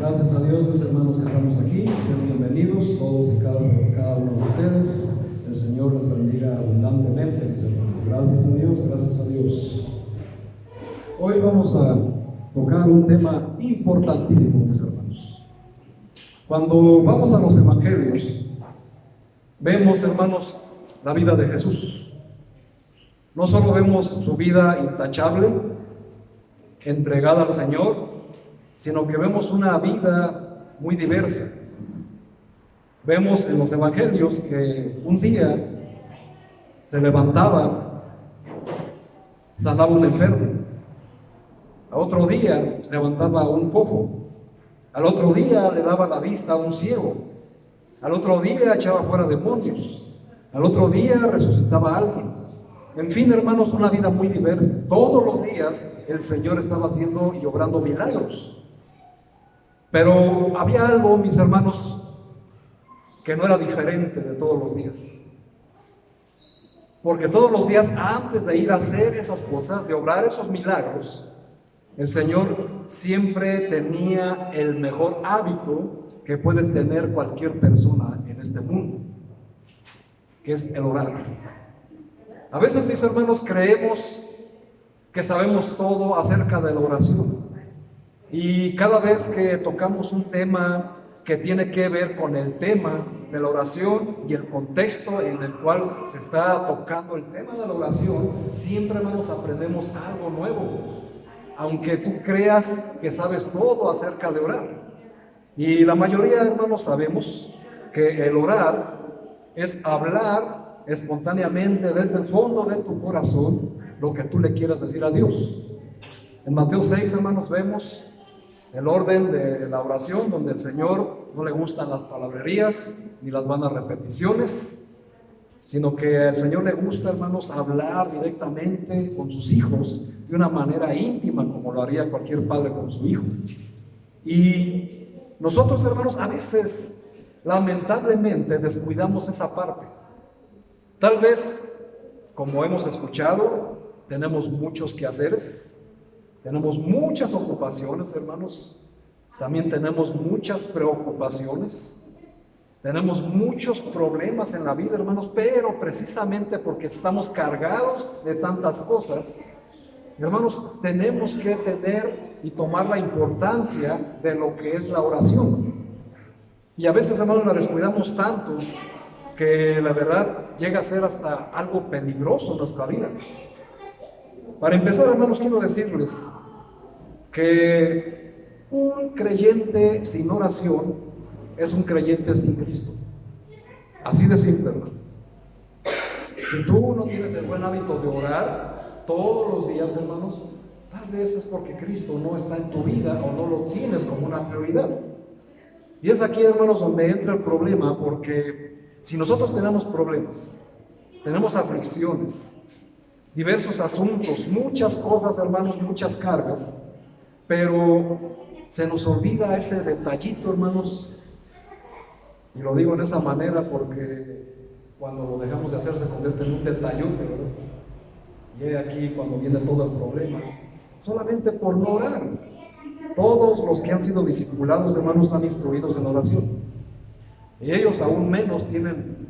Gracias a Dios, mis hermanos que estamos aquí. Sean bienvenidos todos y cada uno de ustedes. El Señor les bendiga abundantemente, mis hermanos. Gracias a Dios, gracias a Dios. Hoy vamos a tocar un tema importantísimo, mis hermanos. Cuando vamos a los evangelios, vemos, hermanos, la vida de Jesús. No solo vemos su vida intachable, entregada al Señor, sino que vemos una vida muy diversa. Vemos en los evangelios que un día se levantaba, sanaba a un enfermo, a otro día levantaba a un cojo, al otro día le daba la vista a un ciego, al otro día echaba fuera demonios, al otro día resucitaba a alguien. En fin, hermanos, una vida muy diversa. Todos los días el Señor estaba haciendo y obrando milagros. Pero había algo, mis hermanos, que no era diferente de todos los días. Porque todos los días, antes de ir a hacer esas cosas, de obrar esos milagros, el Señor siempre tenía el mejor hábito que puede tener cualquier persona en este mundo, que es el orar. A veces, mis hermanos, creemos que sabemos todo acerca de la oración. Y cada vez que tocamos un tema que tiene que ver con el tema de la oración y el contexto en el cual se está tocando el tema de la oración, siempre, hermanos, aprendemos algo nuevo, aunque tú creas que sabes todo acerca de orar. Y la mayoría, hermanos, sabemos que el orar es hablar espontáneamente desde el fondo de tu corazón lo que tú le quieras decir a Dios. En Mateo 6, hermanos, vemos el orden de la oración, donde el Señor no le gustan las palabrerías ni las vanas repeticiones, sino que al Señor le gusta, hermanos, hablar directamente con sus hijos de una manera íntima, como lo haría cualquier padre con su hijo. Y nosotros, hermanos, a veces, lamentablemente, descuidamos esa parte. Tal vez, como hemos escuchado, tenemos muchos quehaceres. Tenemos muchas ocupaciones, hermanos. También tenemos muchas preocupaciones. Tenemos muchos problemas en la vida, hermanos, pero precisamente porque estamos cargados de tantas cosas, hermanos, tenemos que tener y tomar la importancia de lo que es la oración. Y a veces, hermanos, la descuidamos tanto que la verdad llega a ser hasta algo peligroso en nuestra vida. Para empezar, hermanos, quiero decirles que un creyente sin oración es un creyente sin Cristo. Así de simple, hermano. Si tú no tienes el buen hábito de orar todos los días, hermanos, tal vez es porque Cristo no está en tu vida o no lo tienes como una prioridad. Y es aquí, hermanos, donde entra el problema, porque si nosotros tenemos problemas, tenemos aflicciones, diversos asuntos, muchas cosas, hermanos, muchas cargas, pero se nos olvida ese detallito, hermanos, y lo digo en esa manera porque cuando lo dejamos de hacer se convierte en un detallote, ¿verdad? Y es aquí cuando viene todo el problema, solamente por no orar. Todos los que han sido discipulados, hermanos, están instruidos en oración, y ellos aún menos tienen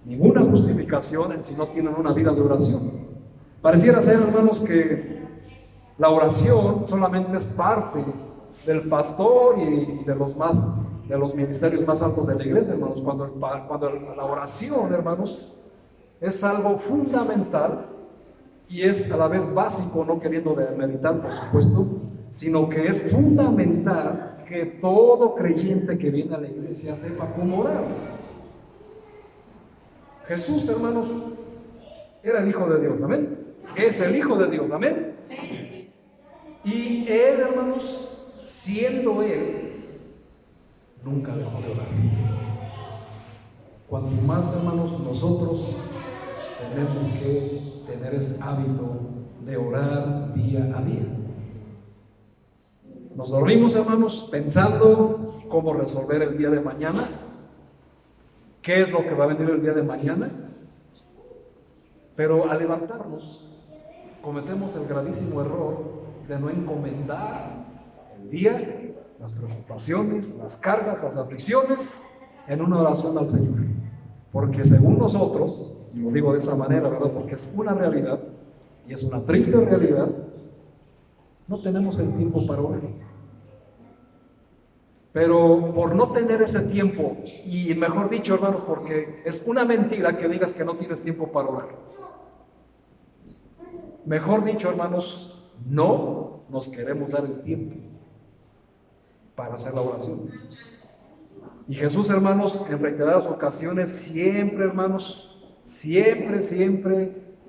ninguna justificación en si no tienen una vida de oración. Pareciera ser, hermanos, que la oración solamente es parte del pastor y de los ministerios más altos de la iglesia, hermanos, cuando la oración, hermanos, es algo fundamental y es a la vez básico, no queriendo demeritar, por supuesto, sino que es fundamental que todo creyente que viene a la iglesia sepa cómo orar. Jesús, hermanos, era el Hijo de Dios, amén. Es el Hijo de Dios, amén. Y Él, hermanos, siendo Él, nunca dejó de orar. Cuanto más, hermanos, nosotros tenemos que tener ese hábito de orar día a día. Nos dormimos, hermanos, pensando cómo resolver el día de mañana, qué es lo que va a venir el día de mañana, pero al levantarnos cometemos el gravísimo error de no encomendar el día las preocupaciones, las cargas, las aflicciones, en una oración al Señor. Porque según nosotros, y lo digo de esa manera, ¿verdad? Porque es una realidad, y es una triste realidad, no tenemos el tiempo para orar. Pero por no tener ese tiempo, y mejor dicho, hermanos, porque es una mentira que digas que no tienes tiempo para orar. Mejor dicho, hermanos, no nos queremos dar el tiempo para hacer la oración. Y Jesús, hermanos, en reiteradas ocasiones, siempre, hermanos, siempre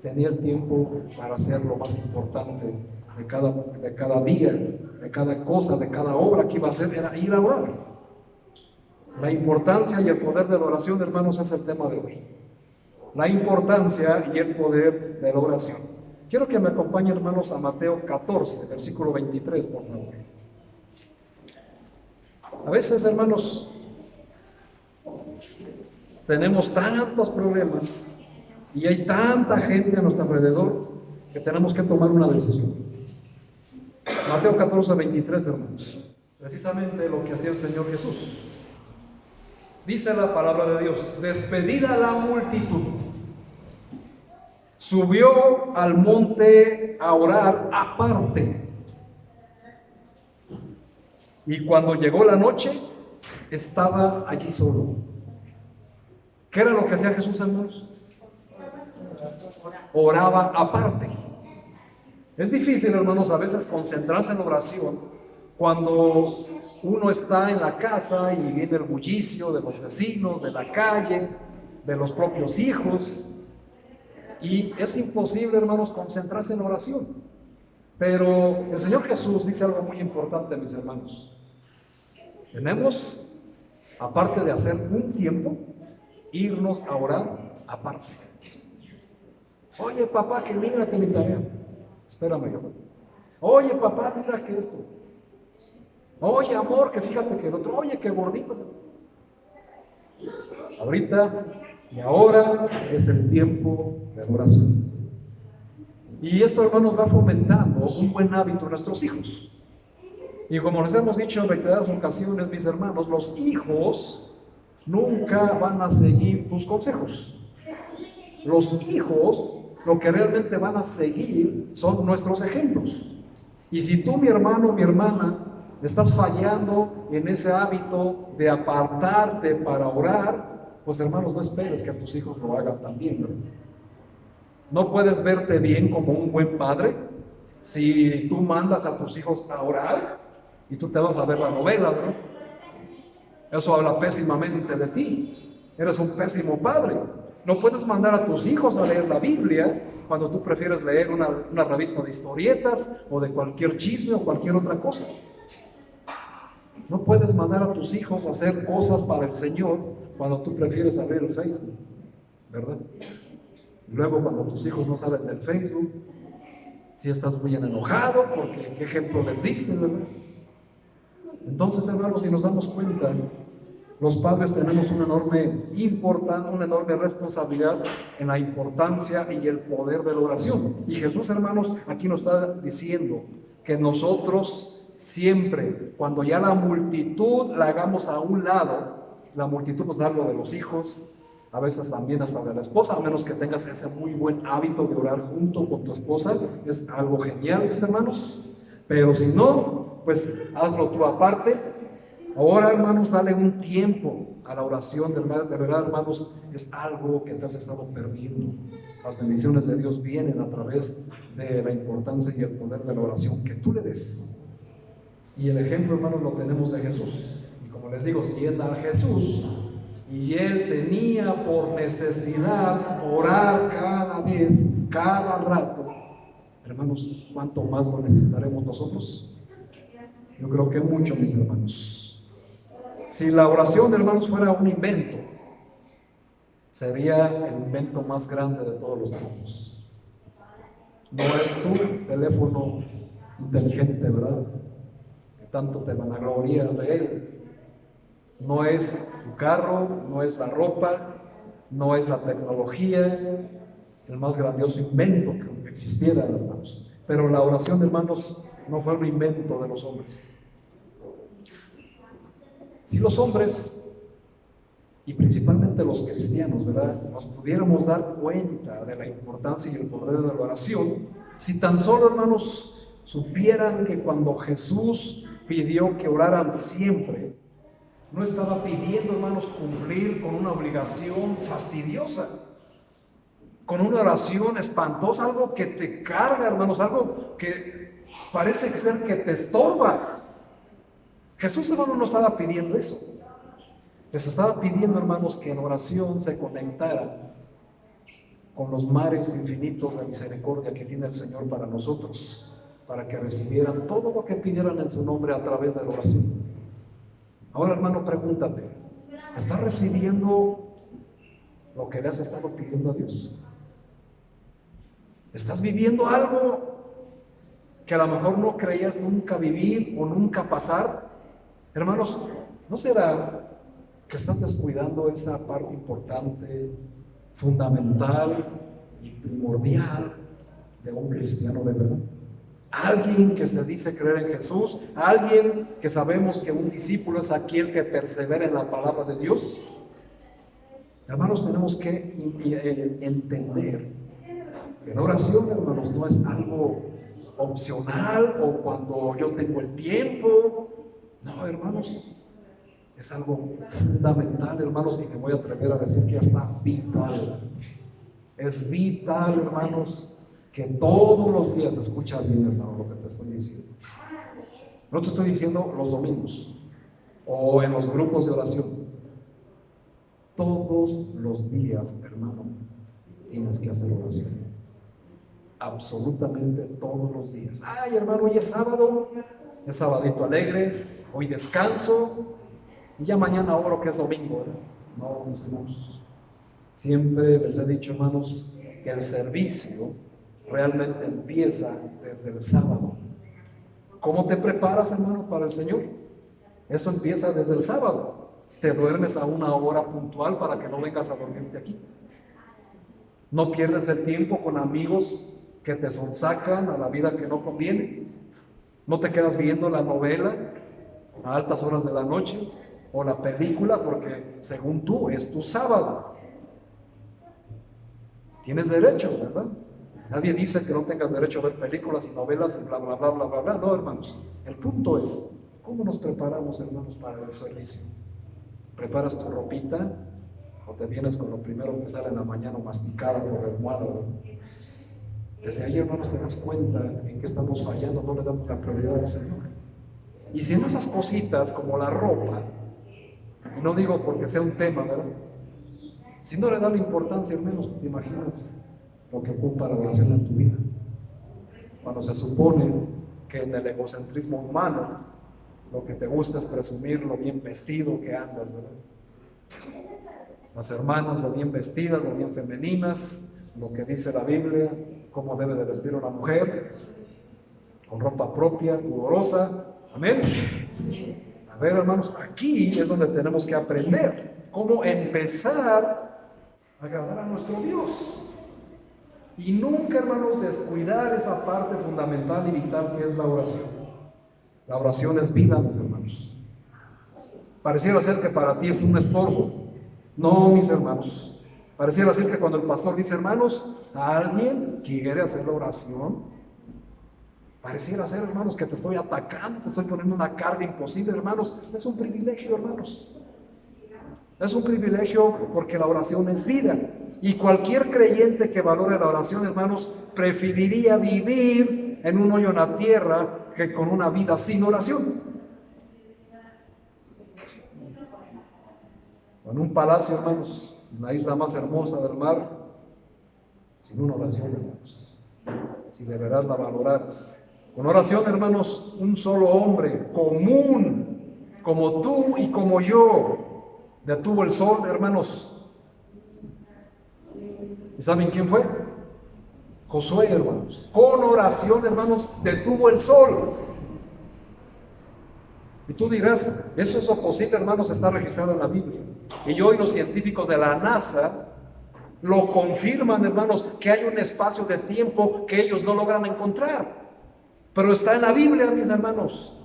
tenía el tiempo para hacer lo más importante de cada día, de cada cosa, de cada obra que iba a hacer, era ir a orar. La importancia y el poder de la oración, hermanos, es el tema de hoy. La importancia y el poder de la oración. Quiero que me acompañen, hermanos, a Mateo 14, versículo 23, por favor. A veces, hermanos, tenemos tantos problemas y hay tanta gente a nuestro alrededor que tenemos que tomar una decisión. Mateo 14, 23, hermanos. Precisamente lo que hacía el Señor Jesús. Dice la palabra de Dios: despedida la multitud, subió al monte a orar aparte. Y cuando llegó la noche, estaba allí solo. ¿Qué era lo que hacía Jesús, hermanos? Oraba aparte. Es difícil, hermanos, a veces concentrarse en oración cuando uno está en la casa y viene el bullicio de los vecinos, de la calle, de los propios hijos. Y es imposible, hermanos, concentrarse en oración. Pero el Señor Jesús dice algo muy importante, mis hermanos. Tenemos, aparte de hacer un tiempo, irnos a orar aparte. Oye, papá, que mira que mi tarea. Espérame, yo. Oye, papá, mira que esto. Oye, amor, que fíjate que el otro. Oye, que gordito. Ahorita y ahora es el tiempo de oración. Y esto, hermanos, va fomentando un buen hábito en nuestros hijos. Y como les hemos dicho en reiteradas ocasiones, mis hermanos, los hijos nunca van a seguir tus consejos. Los hijos lo que realmente van a seguir son nuestros ejemplos. Y si tú, mi hermano, mi hermana, estás fallando en ese hábito de apartarte para orar, pues, hermanos, no esperes que tus hijos lo hagan también, ¿no? No puedes verte bien como un buen padre si tú mandas a tus hijos a orar y tú te vas a ver la novela, ¿no? Eso habla pésimamente de ti. Eres un pésimo padre. No puedes mandar a tus hijos a leer la Biblia cuando tú prefieres leer una revista de historietas o de cualquier chisme o cualquier otra cosa. No puedes mandar a tus hijos a hacer cosas para el Señor cuando tú prefieres abrir el Facebook, ¿verdad? Luego, cuando tus hijos no salen del Facebook, si estás muy enojado porque qué ejemplo les diste, ¿verdad? Entonces, hermanos, si nos damos cuenta, los padres tenemos una enorme responsabilidad en la importancia y el poder de la oración. Y Jesús, hermanos, aquí nos está diciendo que nosotros siempre, cuando ya la multitud la hagamos a un lado, la multitud nos habla de los hijos, a veces también hasta de la esposa, a menos que tengas ese muy buen hábito de orar junto con tu esposa, es algo genial, mis hermanos. Pero si no, pues hazlo tú aparte. Ahora, hermanos, dale un tiempo a la oración. De verdad, hermanos, es algo que te has estado perdiendo. Las bendiciones de Dios vienen a través de la importancia y el poder de la oración que tú le des. Y el ejemplo, hermanos, lo tenemos de Jesús. Y como les digo, si es a Jesús y Él tenía por necesidad orar cada vez, cada rato, hermanos, ¿cuánto más lo necesitaremos nosotros? Yo creo que mucho, mis hermanos. Si la oración, hermanos, fuera un invento, sería el invento más grande de todos los tiempos. No es tu teléfono inteligente, ¿verdad? Que tanto te vanaglorías de él. No es tu carro, no es la ropa, no es la tecnología, el más grandioso invento que existiera, hermanos. Pero la oración, hermanos, no fue un invento de los hombres. Si los hombres, y principalmente los cristianos, ¿verdad?, nos pudiéramos dar cuenta de la importancia y el poder de la oración, si tan solo, hermanos, supieran que cuando Jesús pidió que oraran siempre, no estaba pidiendo, hermanos, cumplir con una obligación fastidiosa, con una oración espantosa, algo que te carga, hermanos, algo que parece ser que te estorba. Jesús, hermanos, no estaba pidiendo eso. Les estaba pidiendo, hermanos, que en oración se conectaran con los mares infinitos de misericordia que tiene el Señor para nosotros, para que recibieran todo lo que pidieran en su nombre a través de la oración. Ahora, hermano, pregúntate, ¿estás recibiendo lo que le has estado pidiendo a Dios? ¿Estás viviendo algo que a lo mejor no creías nunca vivir o nunca pasar? Hermanos, ¿no será que estás descuidando esa parte importante, fundamental y primordial de un cristiano de verdad? Alguien que se dice creer en Jesús, alguien que sabemos que un discípulo es aquel que persevera en la palabra de Dios. Hermanos, tenemos que entender que la oración, hermanos, no es algo opcional o cuando yo tengo el tiempo. No, hermanos, es algo fundamental, hermanos, y me voy a atrever a decir que hasta vital. Es vital, hermanos, que todos los días, escucha bien, hermano, lo que te estoy diciendo. No te estoy diciendo los domingos o en los grupos de oración. Todos los días, hermano, tienes que hacer oración. Absolutamente todos los días. Ay, hermano, hoy es sábado, es sabadito alegre, hoy descanso y ya mañana oro que es domingo, ¿verdad? No, mis hermanos. Siempre les he dicho, hermanos, que el servicio realmente empieza desde el sábado. ¿Cómo te preparas, hermano, para el Señor? Eso empieza desde el sábado. Te duermes a una hora puntual para que no vengas a dormirte aquí. No pierdes el tiempo con amigos que te sonsacan a la vida que no conviene. No te quedas viendo la novela a altas horas de la noche o la película porque según tú es tu sábado. Tienes derecho, ¿verdad? Nadie dice que no tengas derecho a ver películas y novelas y bla, bla, bla, bla, bla, bla. No, hermanos. El punto es, ¿cómo nos preparamos, hermanos, para el servicio? ¿Preparas tu ropita o te vienes con lo primero que sale en la mañana masticado por el almohado? Desde ahí, hermanos, te das cuenta en qué estamos fallando, no le damos la prioridad al Señor. Y si en esas cositas como la ropa, y no digo porque sea un tema, ¿verdad? Si no le da la importancia, hermanos, ¿te imaginas lo que ocupa la oración en tu vida? Cuando se supone que en el egocentrismo humano lo que te gusta es presumir lo bien vestido que andas, ¿verdad? Las hermanas lo bien vestidas, lo bien femeninas, lo que dice la Biblia, cómo debe de vestir una mujer, con ropa propia, pudorosa. Amén. A ver, hermanos, aquí es donde tenemos que aprender cómo empezar a agradar a nuestro Dios. Y nunca, hermanos, descuidar esa parte fundamental y vital que es la oración. La oración es vida, mis hermanos. Pareciera ser que para ti es un estorbo. No, mis hermanos. Pareciera ser que cuando el pastor dice, hermanos, ¿alguien quiere hacer la oración? Pareciera ser, hermanos, que te estoy atacando, te estoy poniendo una carga imposible, hermanos. Es un privilegio, hermanos. Es un privilegio porque la oración es vida. Y cualquier creyente que valore la oración, hermanos, preferiría vivir en un hoyo en la tierra que con una vida sin oración. O en un palacio, hermanos, en la isla más hermosa del mar, sin una oración, hermanos. Si de verdad la valoraras. Con oración, hermanos, un solo hombre común, como tú y como yo, detuvo el sol, hermanos. ¿Y saben quién fue? Josué, hermanos. Con oración, hermanos, detuvo el sol. Y tú dirás, eso es posible, hermanos, está registrado en la Biblia. Y hoy los científicos de la NASA lo confirman, hermanos, que hay un espacio de tiempo que ellos no logran encontrar. Pero está en la Biblia, mis hermanos.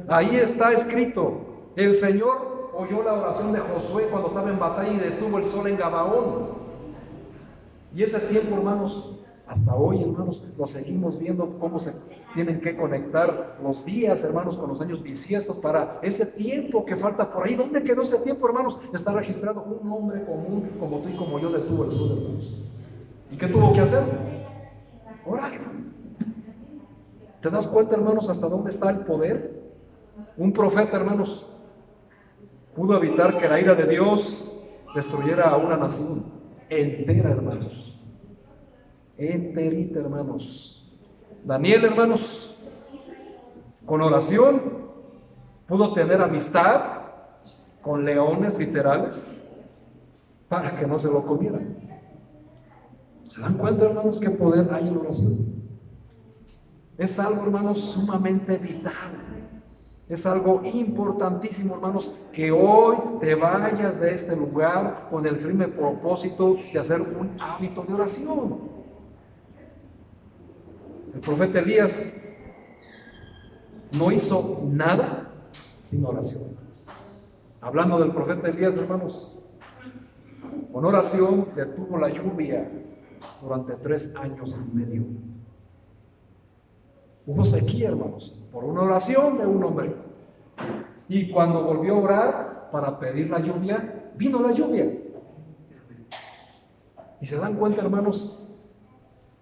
Ahí está escrito. El Señor oyó la oración de Josué cuando estaba en batalla y detuvo el sol en Gabaón. Y ese tiempo, hermanos, hasta hoy, hermanos, lo seguimos viendo cómo se tienen que conectar los días, hermanos, con los años bisiestos para ese tiempo que falta por ahí. ¿Dónde quedó ese tiempo, hermanos? Está registrado un hombre común como tú y como yo detuvo el sol, hermanos. ¿Y qué tuvo que hacer? Orar. ¿Te das cuenta, hermanos, hasta dónde está el poder? Un profeta, hermanos, pudo evitar que la ira de Dios destruyera a una nación entera, hermanos. Enterita, hermanos. Daniel, hermanos, con oración pudo tener amistad con leones literales para que no se lo comieran. ¿Se dan cuenta, hermanos, qué poder hay en la oración? Es algo, hermanos, sumamente vital. Es algo importantísimo, hermanos, que hoy te vayas de este lugar con el firme propósito de hacer un hábito de oración. El profeta Elías no hizo nada sin oración. Hablando del profeta Elías, hermanos, con oración detuvo la lluvia durante 3 años y medio. Hubo sequía, hermanos, por una oración de un hombre. Y cuando volvió a orar para pedir la lluvia, vino la lluvia. Y se dan cuenta, hermanos,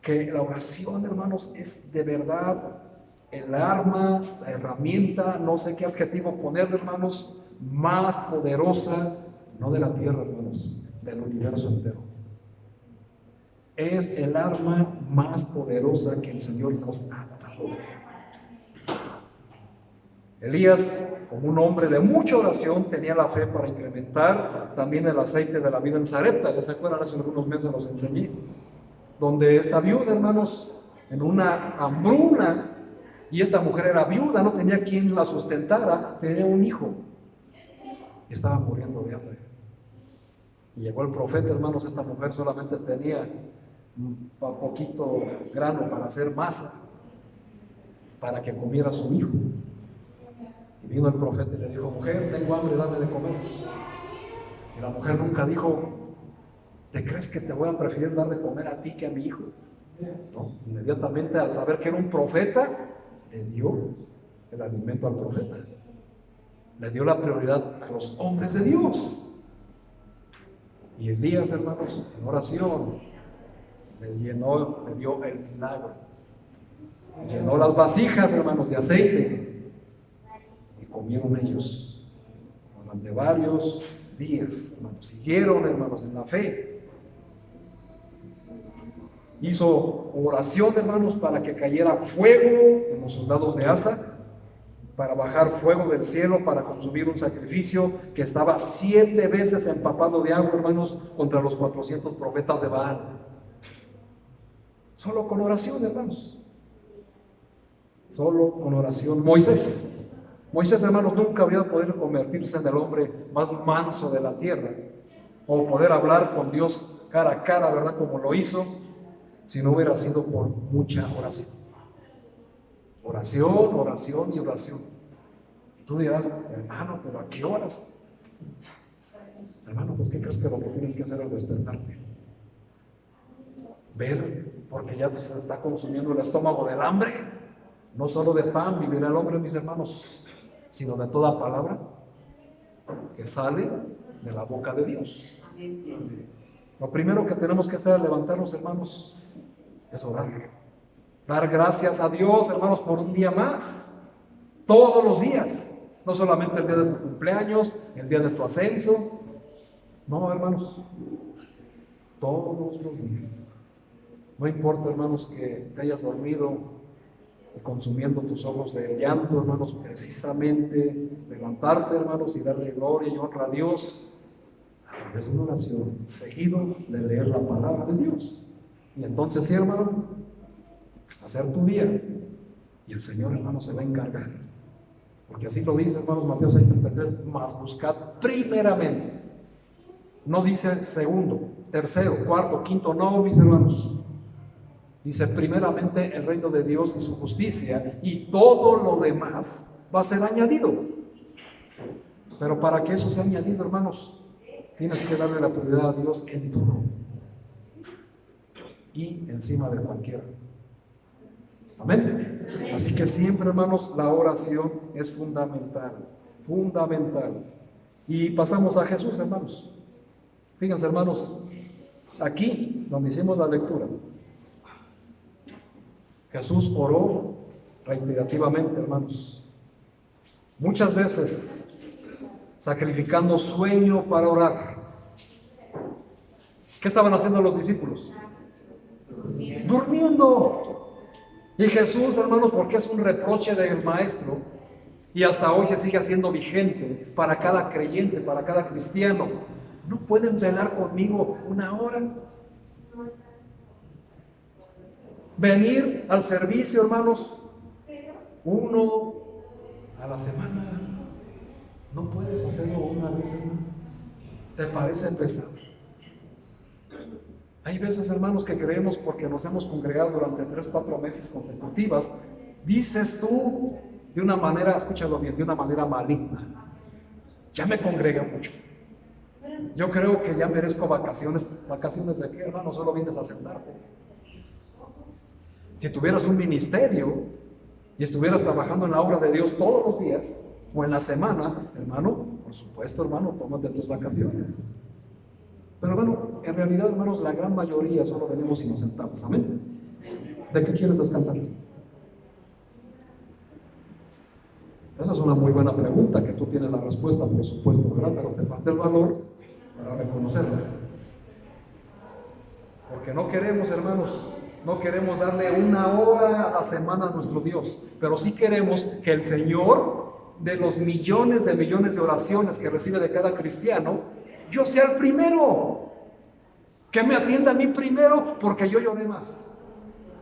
que la oración, hermanos, es de verdad el arma, la herramienta, no sé qué adjetivo ponerle, hermanos, más poderosa, no de la tierra, hermanos, del universo entero. Es el arma más poderosa que el Señor nos ha dado. Elías, como un hombre de mucha oración, tenía la fe para incrementar también el aceite de la vida en Sarepta. Ya se acuerdan, hace algunos meses los enseñé, donde esta viuda, hermanos, en una hambruna, y esta mujer era viuda, no tenía quien la sustentara, tenía un hijo y estaba muriendo de hambre. Y llegó el profeta, hermanos, esta mujer solamente tenía un poquito grano para hacer masa, para que comiera su hijo. Y vino el profeta y le dijo: mujer, tengo hambre, dame de comer. Y la mujer nunca dijo: ¿te crees que te voy a preferir dar de comer a ti que a mi hijo? No, inmediatamente, al saber que era un profeta, le dio el alimento al profeta. Le dio la prioridad a los hombres de Dios. Y Elías, hermanos, en oración, le dio el milagro. Llenó las vasijas, hermanos, de aceite, y comieron ellos durante varios días, hermanos. Siguieron, hermanos, en la fe. Hizo oración, hermanos, para que cayera fuego en los soldados de Asa, para bajar fuego del cielo, para consumir un sacrificio que estaba 7 veces empapado de agua, hermanos, contra los 400 profetas de Baal. Solo con oración, hermanos. Solo con oración. Moisés, hermanos, nunca habría podido convertirse en el hombre más manso de la tierra, o poder hablar con Dios cara a cara, ¿verdad?, como lo hizo, si no hubiera sido por mucha oración. Oración, oración y oración. Y tú dirás: hermano, ¿pero a qué horas? Hermano, pues ¿qué crees que lo que tienes que hacer es despertarte? Ver, porque ya se está consumiendo el estómago del hambre. No solo de pan vivirá el hombre, mis hermanos, sino de toda palabra que sale de la boca de Dios. Lo primero que tenemos que hacer al levantarnos, hermanos, es orar. Dar gracias a Dios, hermanos, por un día más. Todos los días. No solamente el día de tu cumpleaños, el día de tu ascenso. No, hermanos. Todos los días. No importa, hermanos, que te hayas dormido consumiendo tus ojos de llanto, hermanos, precisamente levantarte, hermanos, y darle gloria y honra a Dios a través de una oración, seguido de leer la palabra de Dios. Y entonces, sí, hermano, hacer tu día, y el Señor, hermano, se va a encargar, porque así lo dice, hermanos, Mateo 6:33, mas buscad primeramente, no dice segundo, tercero, cuarto, quinto, no, mis hermanos. Dice primeramente el reino de Dios y su justicia, y todo lo demás va a ser añadido. Pero para que eso sea añadido, hermanos, tienes que darle la prioridad a Dios en todo y encima de cualquiera. Amén. Así que siempre, hermanos, la oración es fundamental, fundamental. Y pasamos a Jesús, hermanos. Fíjense, hermanos, aquí donde hicimos la lectura, Jesús oró reiterativamente, hermanos. Muchas veces sacrificando sueño para orar. ¿Qué estaban haciendo los discípulos? Durmiendo. Y Jesús, hermanos, porque es un reproche del maestro y hasta hoy se sigue haciendo vigente para cada creyente, para cada cristiano. ¿No pueden velar conmigo una hora? Venir al servicio, hermanos, uno a la semana. No puedes hacerlo una vez, hermano. ¿Te parece pesado? Hay veces, hermanos, que creemos porque nos hemos congregado durante 3 o 4 meses consecutivas, dices tú de una manera, escúchalo bien, de una manera maligna: ya me congregué mucho, yo creo que ya merezco vacaciones. ¿Vacaciones de qué, hermano? Solo vienes a sentarte. Si tuvieras un ministerio y estuvieras trabajando en la obra de Dios todos los días o en la semana, hermano, por supuesto, hermano, tómate tus vacaciones. Pero bueno, en realidad, hermanos, la gran mayoría solo venimos y nos sentamos. Amén. ¿De qué quieres descansar? Esa es una muy buena pregunta, que tú tienes la respuesta, por supuesto, ¿verdad? Pero te falta el valor para reconocerla. Porque no queremos, hermanos, no queremos darle una hora a la semana a nuestro Dios, pero sí queremos que el Señor, de los millones de oraciones que recibe de cada cristiano, yo sea el primero, que me atienda a mí primero, porque yo lloré más,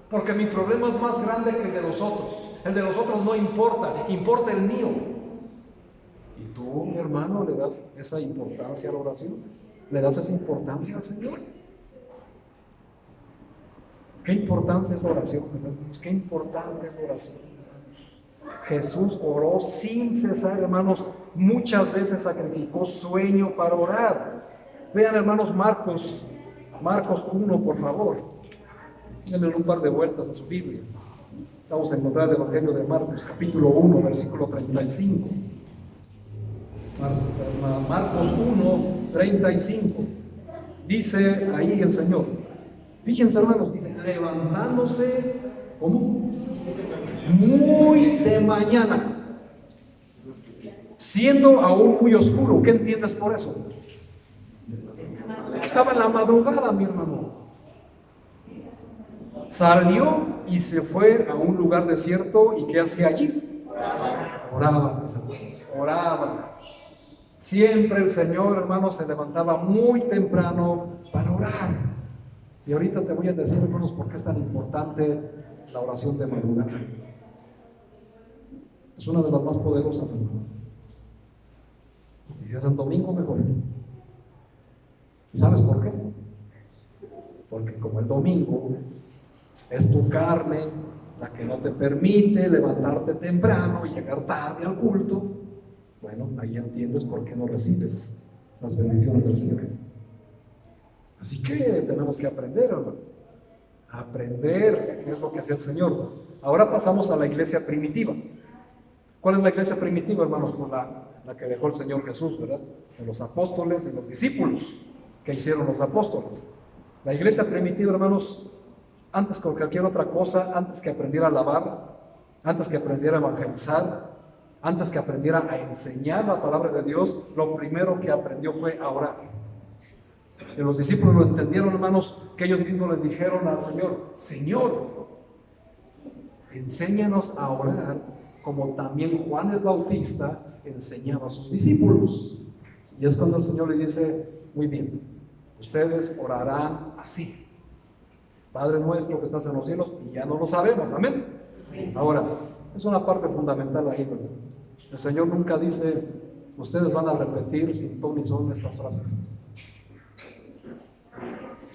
porque mi problema es más grande que el de los otros. El de los otros no importa, importa el mío. Y tú, mi hermano, le das esa importancia a la oración, le das esa importancia al Señor. ¿Qué importancia es la oración, hermanos? ¿Qué importante es la oración, hermanos? Jesús oró sin cesar, hermanos. Muchas veces sacrificó sueño para orar. Vean, hermanos, Marcos 1, por favor. Denle un par de vueltas a su Biblia. Vamos a encontrar el Evangelio de Marcos, capítulo 1, versículo 35. Marcos 1, 35. Dice ahí el Señor. Fíjense, hermanos, dice: levantándose, ¿cómo? Muy de mañana, siendo aún muy oscuro. ¿Qué entiendes por eso? Estaba en la madrugada, mi hermano. Salió y se fue a un lugar desierto. ¿Y qué hacía allí? Oraba, mis hermanos, oraba. Siempre el Señor, hermanos, se levantaba muy temprano para orar. Y ahorita te voy a decir, hermanos, por qué es tan importante la oración de madrugada. Es una de las más poderosas, hermanos. Y si es el domingo, mejor. ¿Y sabes por qué? Porque como el domingo es tu carne la que no te permite levantarte temprano y llegar tarde al culto, bueno, ahí entiendes por qué no recibes las bendiciones del Señor. Así que tenemos que aprender, hermano. Aprender qué es lo que hace el Señor. Ahora pasamos a la iglesia primitiva. ¿Cuál es la iglesia primitiva, hermanos? Pues la que dejó el Señor Jesús, ¿verdad? De los apóstoles y los discípulos que hicieron los apóstoles. La iglesia primitiva, hermanos, antes que cualquier otra cosa, antes que aprendiera a alabar, antes que aprendiera a evangelizar, antes que aprendiera a enseñar la palabra de Dios, lo primero que aprendió fue a orar. Y los discípulos lo entendieron, hermanos, que ellos mismos les dijeron al Señor: Señor, enséñanos a orar como también Juan el Bautista enseñaba a sus discípulos. Y es cuando el Señor le dice: muy bien, ustedes orarán así: Padre nuestro que estás en los cielos. Y ya no lo sabemos, amén. Ahora, es una parte fundamental ahí, ¿verdad? El Señor nunca dice: ustedes van a repetir sin ton ni son estas frases.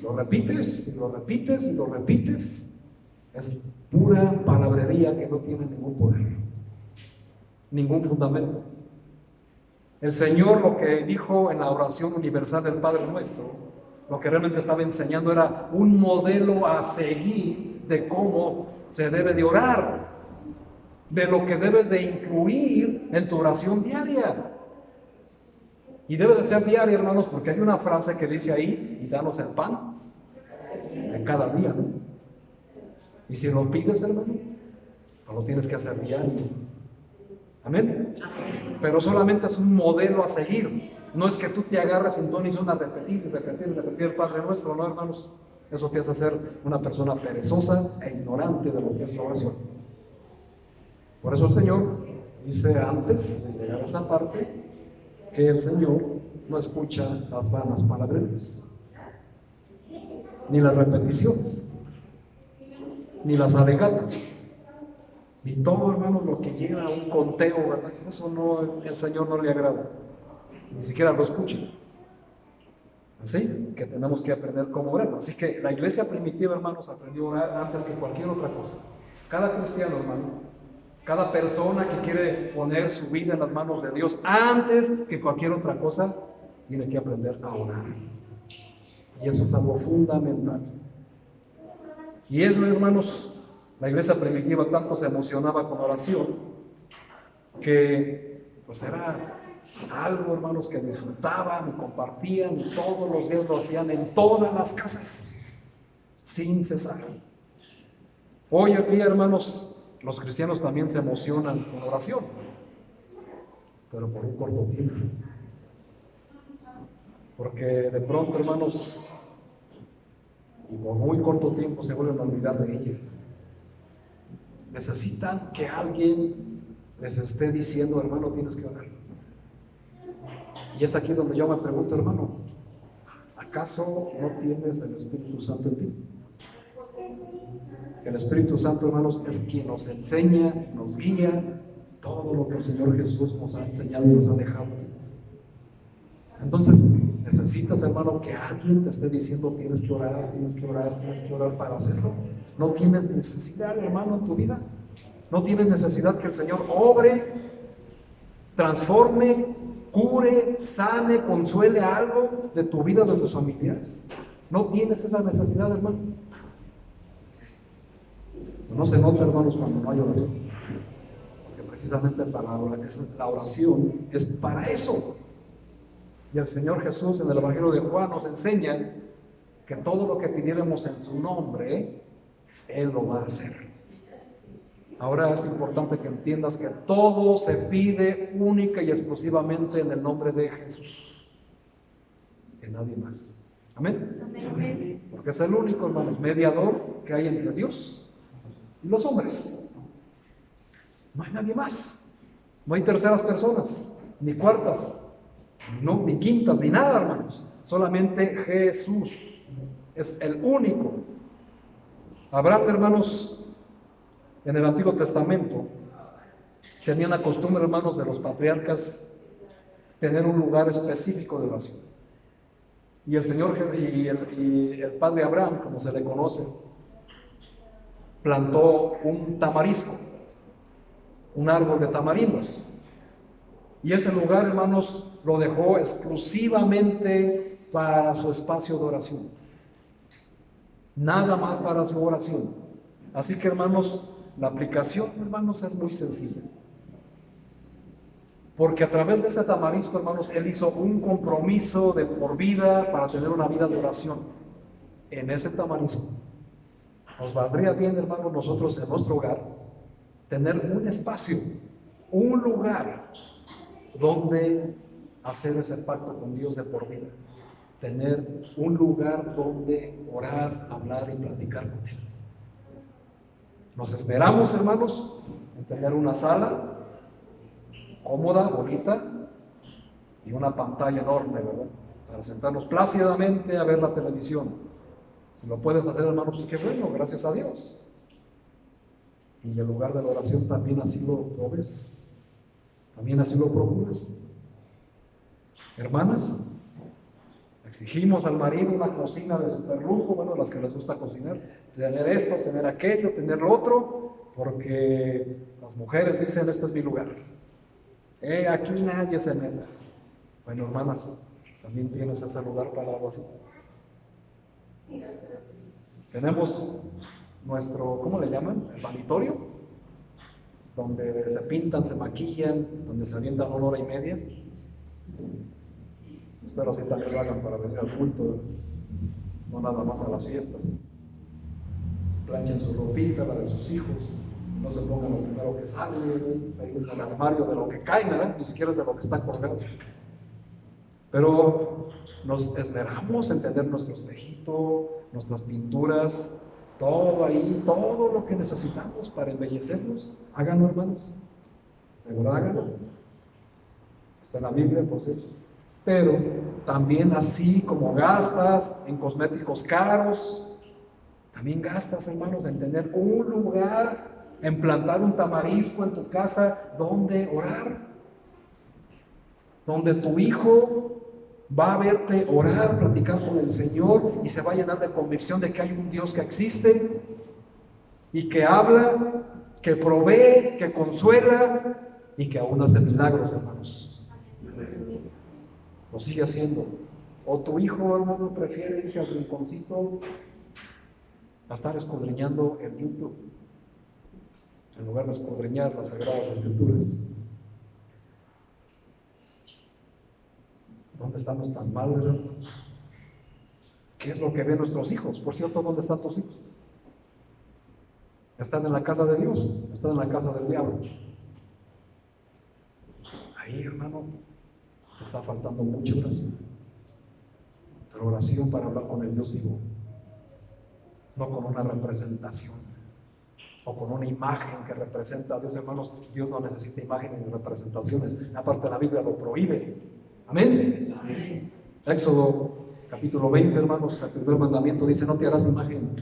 Lo repites, y lo repites, y lo repites. Es pura palabrería que no tiene ningún poder, ningún fundamento. El Señor lo que dijo en la oración universal del Padre Nuestro, lo que realmente estaba enseñando era un modelo a seguir de cómo se debe de orar, de lo que debes de incluir en tu oración diaria. Y debe de ser diaria, hermanos, porque hay una frase que dice ahí, y danos el pan de cada día, ¿no? Y si lo pides, hermano, pues lo tienes que hacer diario. Amén. Pero solamente es un modelo a seguir. No es que tú te agarres en tono y son a repetir el Padre Nuestro, no, hermanos. Eso te hace ser una persona perezosa e ignorante de lo que es la oración. Por eso el Señor dice antes de llegar a esa parte que el Señor no escucha las vanas palabrerías, ni las repeticiones, ni las alegatas, ni todo, hermanos, lo que lleva a un conteo, ¿verdad? Eso no, el Señor no le agrada, ni siquiera lo escucha. Así que tenemos que aprender cómo orar. Así que la iglesia primitiva, hermanos, aprendió a orar antes que cualquier otra cosa. Cada cristiano, hermano, cada persona que quiere poner su vida en las manos de Dios, antes que cualquier otra cosa, tiene que aprender a orar. Y eso es algo fundamental. Y eso, hermanos, la iglesia primitiva tanto se emocionaba con oración, que pues era algo, hermanos, que disfrutaban y compartían, y todos los días lo hacían en todas las casas, sin cesar. Hoy en día, hermanos, los cristianos también se emocionan con oración, pero por un corto tiempo. Porque de pronto, hermanos, y por muy corto tiempo se vuelven a olvidar de ella. Necesitan que alguien les esté diciendo, hermano, tienes que orar. Y es aquí donde yo me pregunto, hermano, ¿acaso no tienes el Espíritu Santo en ti? El Espíritu Santo, hermanos, es quien nos enseña, nos guía todo lo que el Señor Jesús nos ha enseñado y nos ha dejado. Entonces, necesitas, hermano, que alguien te esté diciendo tienes que orar, tienes que orar, tienes que orar para hacerlo. No tienes necesidad, hermano, en tu vida. No tienes necesidad que el Señor obre, transforme, cure, sane, consuele algo de tu vida, de tus familiares. No tienes esa necesidad, hermano. No se nota, hermanos, cuando no hay oración. Porque precisamente la oración es para eso. Y el Señor Jesús en el Evangelio de Juan nos enseña que todo lo que pidiéramos en su nombre, Él lo va a hacer. Ahora es importante que entiendas que todo se pide única y exclusivamente en el nombre de Jesús. Que nadie más. ¿Amén? Amén. Porque es el único, hermanos, mediador que hay entre Dios y los hombres. No hay nadie más. No hay terceras personas, ni cuartas, ni quintas, ni nada, hermanos. Solamente Jesús es el único. Abraham, hermanos, en el Antiguo Testamento tenían la costumbre, hermanos, de los patriarcas tener un lugar específico de oración. Y el Señor y el padre Abraham, como se le conoce, plantó un tamarisco, un árbol de tamarindos. Y ese lugar, hermanos, lo dejó exclusivamente para su espacio de oración. Nada más para su oración. Así que, hermanos, la aplicación, hermanos, es muy sencilla. Porque a través de ese tamarisco, hermanos, él hizo un compromiso de por vida para tener una vida de oración en ese tamarisco. Nos valdría bien, hermanos, nosotros en nuestro hogar tener un espacio, un lugar donde hacer ese pacto con Dios de por vida. Tener un lugar donde orar, hablar y platicar con Él. Nos esperamos, hermanos, en tener una sala cómoda, bonita y una pantalla enorme, ¿verdad? Para sentarnos plácidamente a ver la televisión. Si lo puedes hacer, hermano, pues qué bueno, gracias a Dios. Y el lugar de la oración también así lo ves, también así lo procuras. Hermanas, exigimos al marido una cocina de super lujo, bueno, las que les gusta cocinar, tener esto, tener aquello, tener lo otro, porque las mujeres dicen, este es mi lugar. Aquí nadie se meta. Bueno, hermanas, también tienes ese lugar para algo así. Tenemos nuestro, ¿cómo le llaman? El vanitorio, donde se pintan, se maquillan, donde se avientan 1 hora y media. Espero así también lo hagan para venir al culto, no nada más a las fiestas. Planchen su ropita, la de sus hijos, no se pongan lo primero que sale, en el armario de lo que cae, ¿verdad? Ni siquiera es de lo que está colgado. Pero nos esmeramos en tener nuestro espejito, nuestras pinturas, todo ahí, todo lo que necesitamos para embellecernos. Háganlo, hermanos. De verdad, háganlo. Está en la Biblia, por cierto. Pero también así como gastas en cosméticos caros, también gastas, hermanos, en tener un lugar, en plantar un tamarisco en tu casa donde orar, donde tu hijo va a verte orar, platicar con el Señor y se va a llenar de convicción de que hay un Dios que existe y que habla, que provee, que consuela y que aún hace milagros, hermanos. Lo sigue haciendo. O tu hijo, hermano, prefiere irse al rinconcito a estar escudriñando en YouTube en lugar de escudriñar las Sagradas Escrituras. ¿Dónde estamos tan mal, hermanos? ¿Qué es lo que ven nuestros hijos? Por cierto, ¿dónde están tus hijos? ¿Están en la casa de Dios? ¿Están en la casa del diablo? Ahí, hermano, está faltando mucha oración. Pero oración para hablar con el Dios vivo, no con una representación o con una imagen que representa a Dios, hermanos. Dios no necesita imágenes ni representaciones. Aparte, la Biblia lo prohíbe. Amén. Amén. Éxodo capítulo 20, hermanos, el primer mandamiento dice: no te harás imagen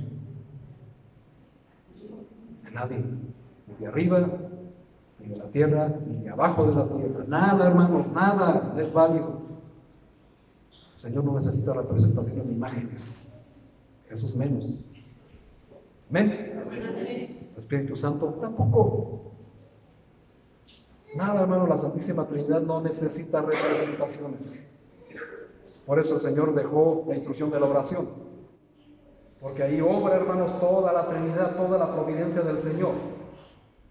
de nadie, ni de arriba, ni de la tierra, ni de abajo de la tierra. Nada, hermanos, nada es válido. El Señor no necesita representaciones ni imágenes. Jesús menos. Amén. El Espíritu Santo tampoco. Nada, hermano, la Santísima Trinidad no necesita representaciones. Por eso el Señor dejó la instrucción de la oración, porque ahí obra, hermanos, toda la Trinidad, toda la providencia del Señor.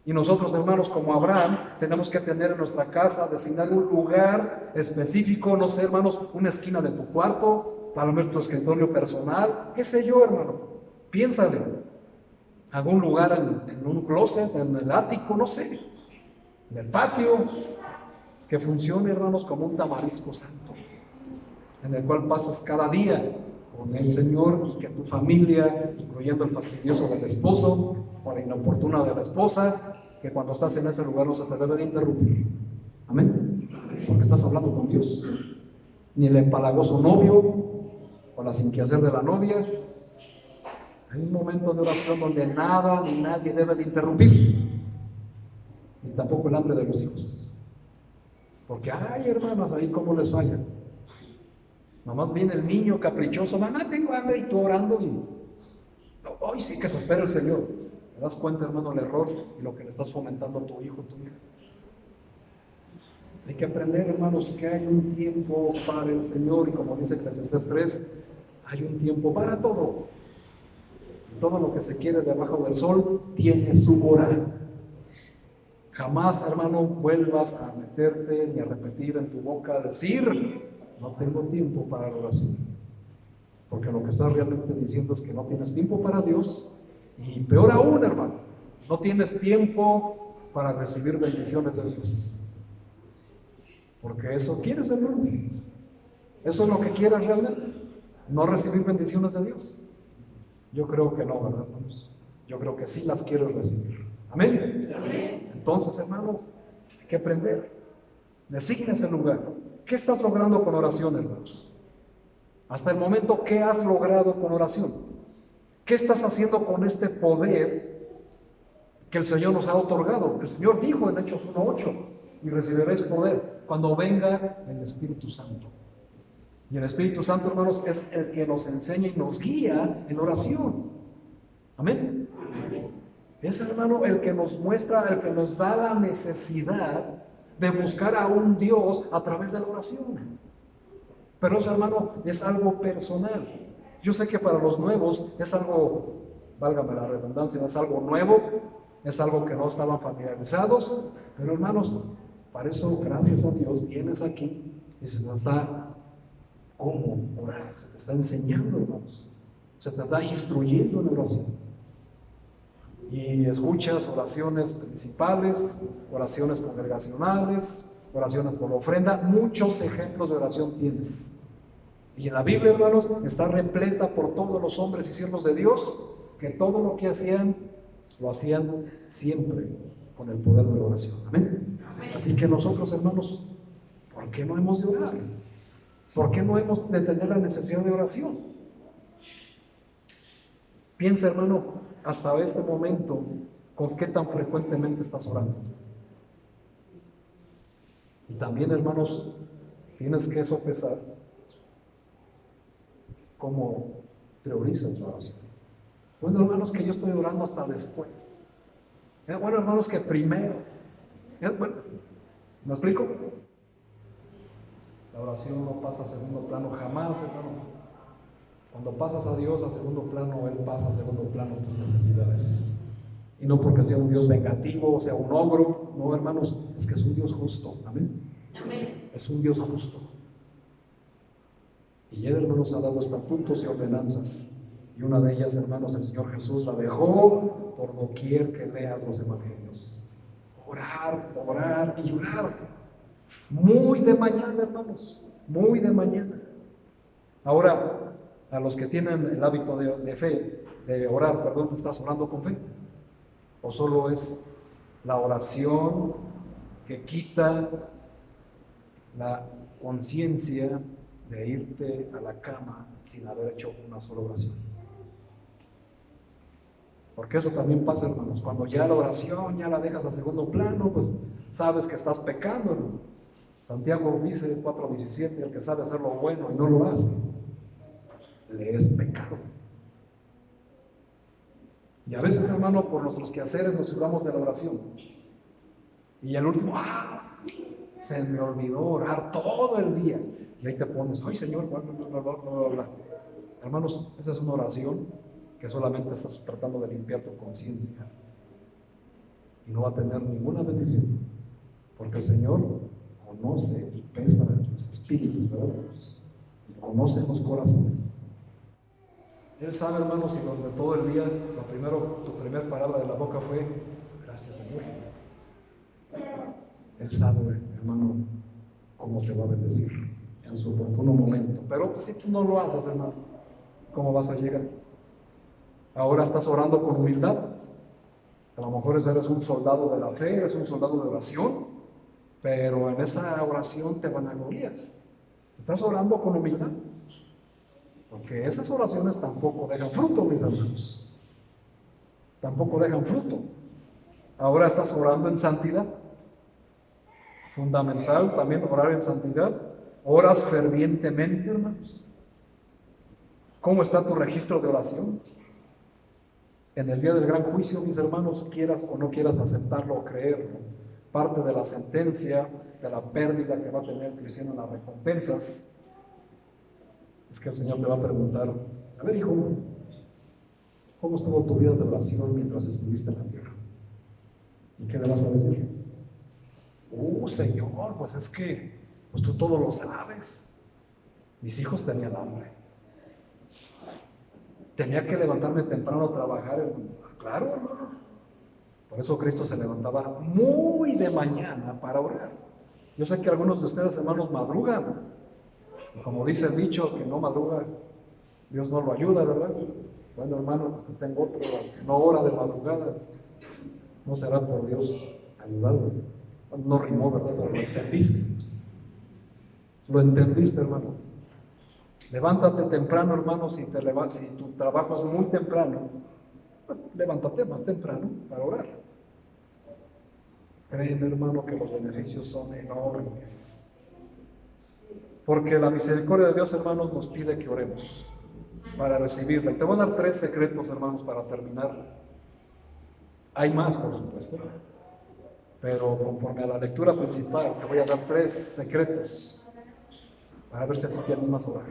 Y nosotros, hermanos, como Abraham, tenemos que tener en nuestra casa, designar un lugar específico, no sé, hermanos, una esquina de tu cuarto, tal vez tu escritorio personal, qué sé yo, hermano, piénsale, algún lugar en un closet, en el ático, no sé, en el patio, que funcione, hermanos, como un tamarisco santo, en el cual pasas cada día con el Señor, y que tu familia, incluyendo el fastidioso del esposo o la inoportuna de la esposa, que cuando estás en ese lugar no se te debe de interrumpir. Amén. Porque estás hablando con Dios. Ni el empalagoso novio o la sin quehacer de la novia. Hay un momento de oración donde nada ni nadie debe de interrumpir, ni tampoco el hambre de los hijos, porque hay hermanas ahí como les falla. Nomás viene el niño caprichoso: mamá, tengo hambre, y tú orando, y hoy sí que se espera el Señor. ¿Te das cuenta, hermano, el error y lo que le estás fomentando a tu hijo, tu hija? Hay que aprender, hermanos, que hay un tiempo para el Señor, y como dice Eclesiastés 3, hay un tiempo para todo. Todo lo que se quiere debajo del sol tiene su hora. Jamás, hermano, vuelvas a meterte ni a repetir en tu boca, decir: no tengo tiempo para la oración. Porque lo que estás realmente diciendo es que no tienes tiempo para Dios, y peor aún, hermano, no tienes tiempo para recibir bendiciones de Dios. Porque eso quieres, hermano. Eso es lo que quieres realmente, no recibir bendiciones de Dios. Yo creo que no, ¿verdad, hermanos? Yo creo que sí las quieres recibir. Amén. Amén. Entonces, hermano, hay que aprender. Designa ese lugar. ¿Qué estás logrando con oración, hermanos? Hasta el momento, ¿qué has logrado con oración? ¿Qué estás haciendo con este poder que el Señor nos ha otorgado? El Señor dijo en Hechos 1:8: y recibiréis poder cuando venga el Espíritu Santo. Y el Espíritu Santo, hermanos, es el que nos enseña y nos guía en oración. Amén. Es, hermano, el que nos muestra, el que nos da la necesidad de buscar a un Dios a través de la oración. Pero eso, hermano, es algo personal. Yo sé que para los nuevos es algo, válgame la redundancia, es algo nuevo, es algo que no estaban familiarizados, pero hermanos, para eso, gracias a Dios, vienes aquí y se nos da cómo orar, se te está enseñando, hermanos, se te está instruyendo en oración. Y escuchas oraciones principales, oraciones congregacionales, oraciones por la ofrenda, muchos ejemplos de oración tienes. Y en la Biblia, hermanos, está repleta por todos los hombres y siervos de Dios, que todo lo que hacían, lo hacían siempre con el poder de la oración. Amén. Así que nosotros, hermanos, ¿por qué no hemos de orar? ¿Por qué no hemos de tener la necesidad de oración? Piensa, hermano, hasta este momento, ¿con qué tan frecuentemente estás orando? Y también, hermanos, tienes que sopesar cómo priorizas la oración. Bueno, hermanos, que yo estoy orando hasta después. Es bueno, hermanos, que primero. Es bueno. ¿Me explico? La oración no pasa a segundo plano jamás, hermano. Cuando pasas a Dios a segundo plano, Él pasa a segundo plano tus necesidades. Y no porque sea un Dios vengativo, o sea un ogro. No, hermanos, es que es un Dios justo. Amén. Amén. Es un Dios justo. Y Él, hermanos, ha dado estatutos y ordenanzas. Y una de ellas, hermanos, el Señor Jesús la dejó por doquier que leas los evangelios. Orar, orar y orar. Muy de mañana, hermanos. Muy de mañana. Ahora, a los que tienen el hábito de fe, de orar, perdón, ¿estás orando con fe? ¿O solo es la oración que quita la conciencia de irte a la cama sin haber hecho una sola oración? Porque eso también pasa, hermanos, cuando ya la oración ya la dejas a segundo plano, pues sabes que estás pecando, ¿no? Santiago dice 4:17, el que sabe hacer lo bueno y no lo hace, le es pecado. Y a veces, hermano, por nuestros quehaceres nos olvidamos de la oración. Y el último, se me olvidó orar todo el día. Y ahí te pones, ay Señor, bla, bla, bla, bla, bla. Hermanos, esa es una oración que solamente estás tratando de limpiar tu conciencia. Y no va a tener ninguna bendición. Porque el Señor conoce y pesa los espíritus, ¿verdad? Y conoce los corazones. Él sabe, hermanos, y donde todo el día, tu primera palabra de la boca fue, gracias, Señor. Él sabe, hermano, cómo te va a bendecir en su oportuno momento. Pero si tú no lo haces, hermano, ¿cómo vas a llegar? Ahora estás orando con humildad. A lo mejor eres un soldado de la fe, eres un soldado de oración, pero en esa oración te vanaglorías. Estás orando con humildad. Porque esas oraciones tampoco dejan fruto, mis hermanos. Tampoco dejan fruto. Ahora estás orando en santidad. Fundamental también orar en santidad. Oras fervientemente, hermanos. ¿Cómo está tu registro de oración? En el día del gran juicio, mis hermanos, quieras o no quieras aceptarlo o creerlo, parte de la sentencia, de la pérdida que va a tener el cristiano en las recompensas, es que el Señor te va a preguntar, a ver, hijo, ¿cómo estuvo tu vida de oración mientras estuviste en la tierra? ¿Y qué le vas a decir? Señor, pues es que pues tú todo lo sabes. Mis hijos tenían hambre. Tenía que levantarme temprano a trabajar. Claro, hermano. Por eso Cristo se levantaba muy de mañana para orar. Yo sé que algunos de ustedes, hermanos, madrugan. Y como dice el dicho, que no madruga, Dios no lo ayuda, ¿verdad? Bueno, hermano, tengo otro que no ora de madrugada. No será por Dios ayudarlo. No rimó, ¿verdad? Pero lo entendiste. Lo entendiste, hermano. Levántate temprano, hermano. Si tu trabajo es muy temprano, pues levántate más temprano para orar. Créeme, hermano, que los beneficios son enormes. Porque la misericordia de Dios, hermanos, nos pide que oremos para recibirla. Y te voy a dar 3 secretos, hermanos, para terminar. Hay más, por supuesto. pero conforme a la lectura principal, te voy a dar 3 secretos para ver si así te animas a orar.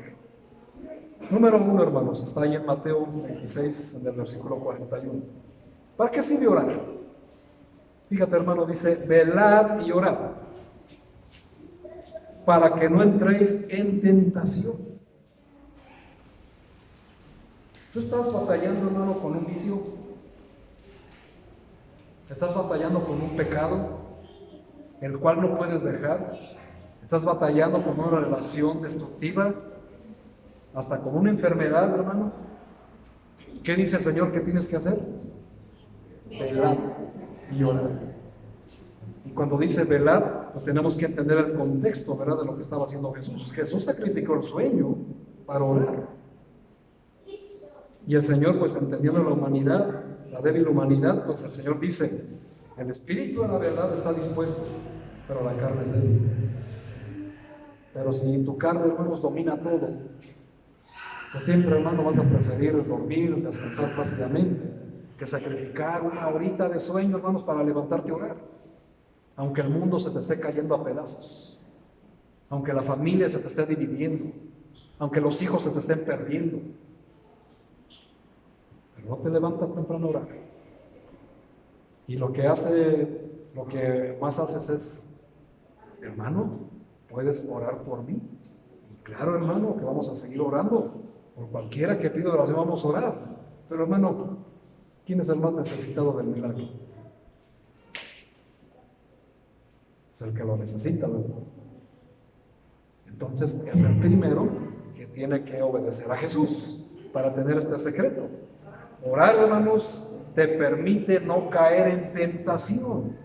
Número 1, hermanos, está ahí en Mateo 26, en el versículo 41. ¿Para qué sirve orar? Fíjate, hermano, dice, velad y orad, para que no entréis en tentación. ¿Tú estás batallando, hermano, con un vicio? ¿Estás batallando con un pecado, el cual no puedes dejar? ¿Estás batallando con una relación destructiva? ¿Hasta con una enfermedad, hermano? ¿Qué dice el Señor que tienes que hacer? Velar y orar. Y cuando dice velar, pues tenemos que entender el contexto, ¿verdad?, de lo que estaba haciendo Jesús. Jesús sacrificó el sueño para orar. Y el Señor, pues entendiendo la humanidad, la débil humanidad, pues el Señor dice, el espíritu de la verdad está dispuesto, pero la carne es débil. Pero si tu carne, hermanos, domina todo, pues siempre, hermano, vas a preferir dormir, descansar plácidamente, que sacrificar una horita de sueño, hermanos, para levantarte a orar. Aunque el mundo se te esté cayendo a pedazos, aunque la familia se te esté dividiendo, aunque los hijos se te estén perdiendo, pero no te levantas temprano a orar. Y lo que más haces es, hermano, ¿puedes orar por mí? Y claro, hermano, que vamos a seguir orando. Por cualquiera que pida oración vamos a orar. Pero, hermano, ¿quién es el más necesitado del milagro? Es el que lo necesita, ¿verdad? Entonces es el primero que tiene que obedecer a Jesús para tener este secreto. Orar, hermanos, te permite no caer en tentación.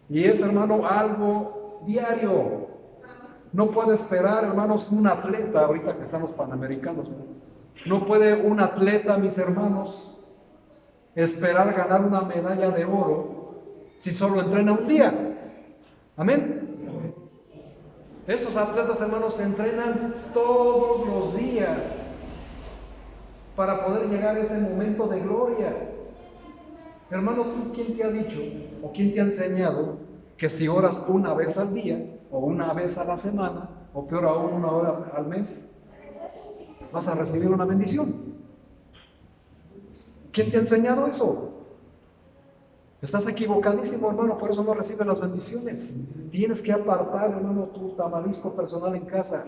Y es, hermano, algo diario. No puede esperar, hermanos, un atleta, ahorita que estamos panamericanos, no puede un atleta, mis hermanos, esperar ganar una medalla de oro si solo entrena un día. Amén. Estos atletas, hermanos, entrenan todos los días para poder llegar a ese momento de gloria. Hermano, ¿tú quién te ha dicho o quién te ha enseñado que si oras una vez al día o una vez a la semana o peor aún 1 hora al mes vas a recibir una bendición? ¿Quién te ha enseñado eso? Estás equivocadísimo, hermano, por eso no recibes las bendiciones. Tienes que apartar, hermano, tu tamalisco personal en casa.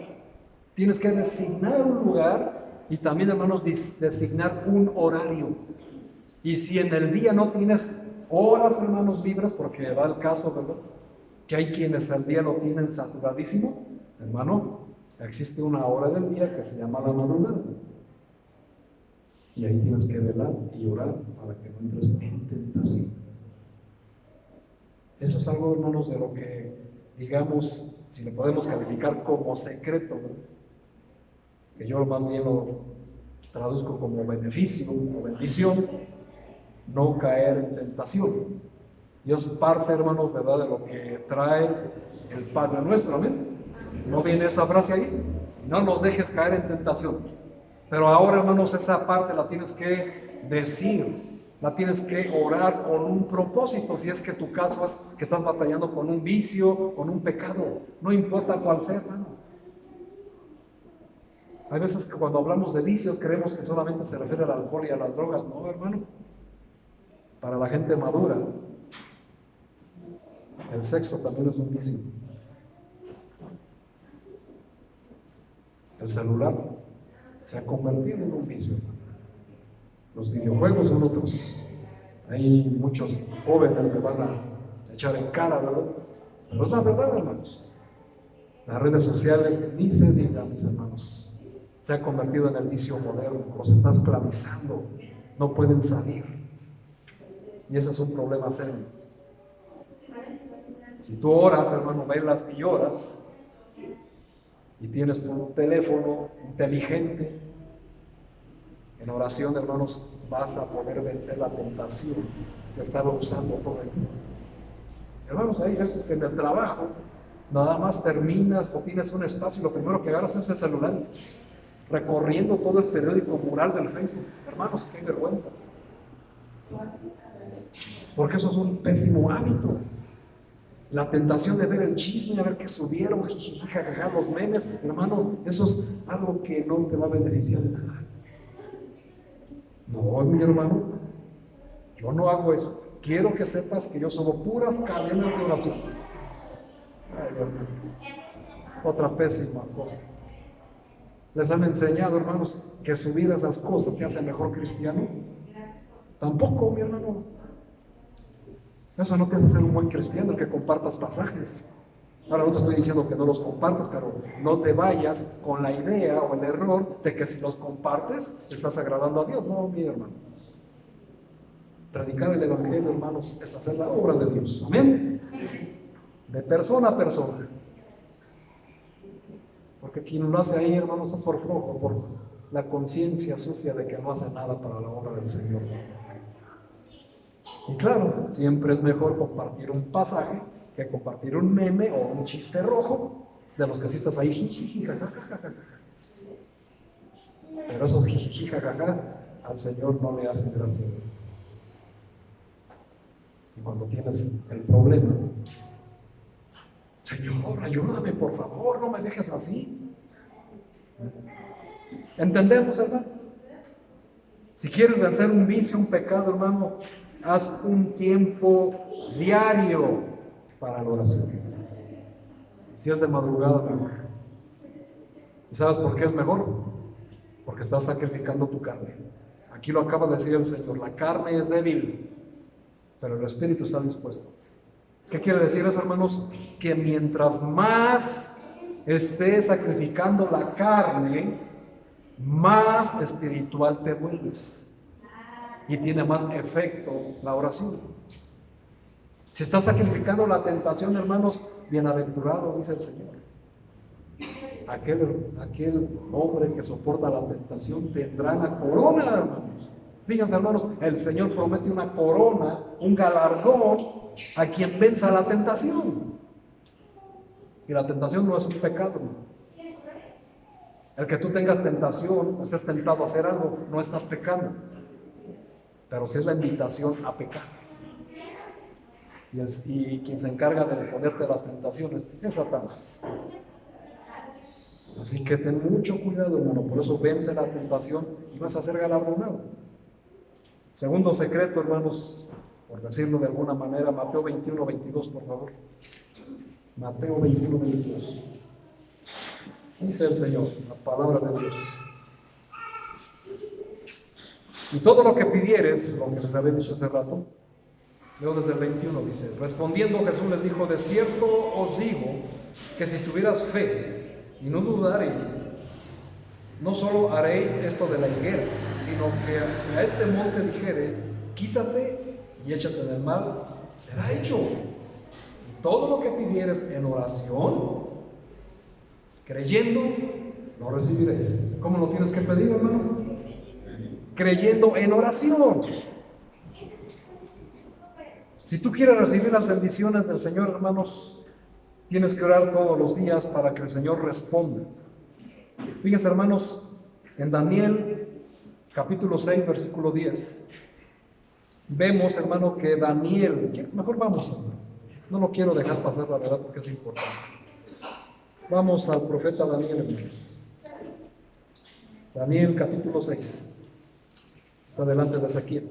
Tienes que designar un lugar y también, hermanos, designar un horario. Y si en el día no tienes horas, hermanos, libres, porque da el caso, ¿verdad?, que hay quienes al día lo tienen saturadísimo, hermano, existe una hora del día que se llama la madrugada. Y ahí tienes que velar y orar para que no entres en tentación. Eso es algo, hermanos, de lo que, digamos, si lo podemos calificar como secreto, ¿verdad?, que yo más bien lo traduzco como beneficio o bendición, no caer en tentación. Dios parte, hermanos, ¿verdad?, de lo que trae el Padre nuestro, amén. ¿No viene esa frase ahí? No nos dejes caer en tentación. Pero ahora, hermanos, esa parte la tienes que decir, la tienes que orar con un propósito. Si es que tu caso es que estás batallando con un vicio, con un pecado, no importa cuál sea, hermano. Hay veces que cuando hablamos de vicios creemos que solamente se refiere al alcohol y a las drogas. No, hermano. Para la gente madura, el sexo también es un vicio. El celular se ha convertido en un vicio. Los videojuegos son otros. Hay muchos jóvenes que van a echar en cara, ¿verdad? Pero es la verdad, hermanos. Las redes sociales, ni se diga, mis hermanos, se ha convertido en el vicio moderno. Los está esclavizando. No pueden salir. Y ese es un problema serio. Si tú oras, hermano, velas y oras, y tienes tu teléfono inteligente, en oración, hermanos, vas a poder vencer la tentación de estar usando todo el tiempo. Hermanos, hay veces que en el trabajo nada más terminas o tienes un espacio y lo primero que agarras es el celular, recorriendo todo el periódico mural del Facebook. Hermanos, qué vergüenza. Porque eso es un pésimo hábito. La tentación de ver el chisme, a ver qué subieron, jajaja, los memes, hermano, eso es algo que no te va a beneficiar de nada. No, mi hermano, yo no hago eso. Quiero que sepas que yo subo puras cadenas de oración. Ay, hermano, otra pésima cosa. Les han enseñado, hermanos, que subir esas cosas te hace mejor cristiano. Tampoco, mi hermano. Eso no te hace ser un buen cristiano, el que compartas pasajes. Ahora no te estoy diciendo que no los compartas, pero no te vayas con la idea o el error de que si los compartes, estás agradando a Dios. No, mi hermano. Predicar el Evangelio, hermanos, es hacer la obra de Dios. Amén. De persona a persona. Porque quien lo hace ahí, hermanos, es por flojo, por la conciencia sucia de que no hace nada para la obra del Señor. Y claro, siempre es mejor compartir un pasaje que compartir un meme o un chiste rojo de los que sí estás ahí, jiji, jajajaja. Pero esos jiji, jajaja al Señor no le hacen gracia. Y cuando tienes el problema, Señor, ayúdame por favor, no me dejes así. ¿Entendemos, hermano? Si quieres vencer un vicio, un pecado, hermano, haz un tiempo diario para la oración. Si es de madrugada, mejor. ¿Y sabes por qué es mejor? Porque estás sacrificando tu carne. Aquí lo acaba de decir el Señor, la carne es débil, pero el espíritu está dispuesto. ¿Qué quiere decir eso, hermanos? Que mientras más estés sacrificando la carne, más espiritual te vuelves. Y tiene más efecto la oración. Si estás sacrificando la tentación, hermanos, bienaventurado, dice el Señor. Aquel hombre que soporta la tentación tendrá la corona, hermanos. Fíjense, hermanos, el Señor promete una corona, un galardón a quien venza la tentación. Y la tentación no es un pecado, hermano. El que tú tengas tentación, estés tentado a hacer algo, no estás pecando. Pero si es la invitación a pecar. Y quien se encarga de ponerte las tentaciones es Satanás. Así que ten mucho cuidado, hermano. Por eso vence la tentación y vas a ser galardonado. Segundo secreto, hermanos, por decirlo de alguna manera, Mateo 21, 22, por favor. Mateo 21, 22. Dice el Señor, la palabra de Dios. Y todo lo que pidieres, lo que les había dicho hace rato, leo desde el 21, dice, respondiendo Jesús les dijo, de cierto os digo, que si tuvieras fe y no dudaréis, no solo haréis esto de la higuera, sino que si a este monte dijeres, quítate y échate en el mar, será hecho. Y todo lo que pidieres en oración, creyendo, lo recibiréis. ¿Cómo lo tienes que pedir, hermano? Creyendo en oración. Si tú quieres recibir las bendiciones del Señor, hermanos, tienes que orar todos los días para que el Señor responda. Fíjense, hermanos, en Daniel capítulo 6, versículo 10, vemos, hermano, que Daniel, mejor vamos, hermano, no lo quiero dejar pasar, la verdad, porque es importante. Vamos al profeta Daniel, hermanos. Daniel capítulo 6. Está delante de Ezequiel.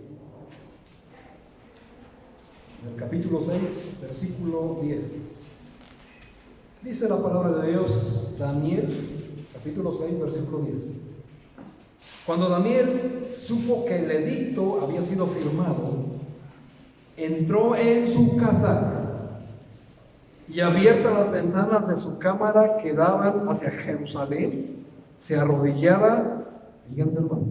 En el capítulo 6, versículo 10. Dice la palabra de Dios, Daniel, capítulo 6, versículo 10. Cuando Daniel supo que el edicto había sido firmado, entró en su casa y abiertas las ventanas de su cámara que daban hacia Jerusalén, se arrodillaba, fíjense, hermano,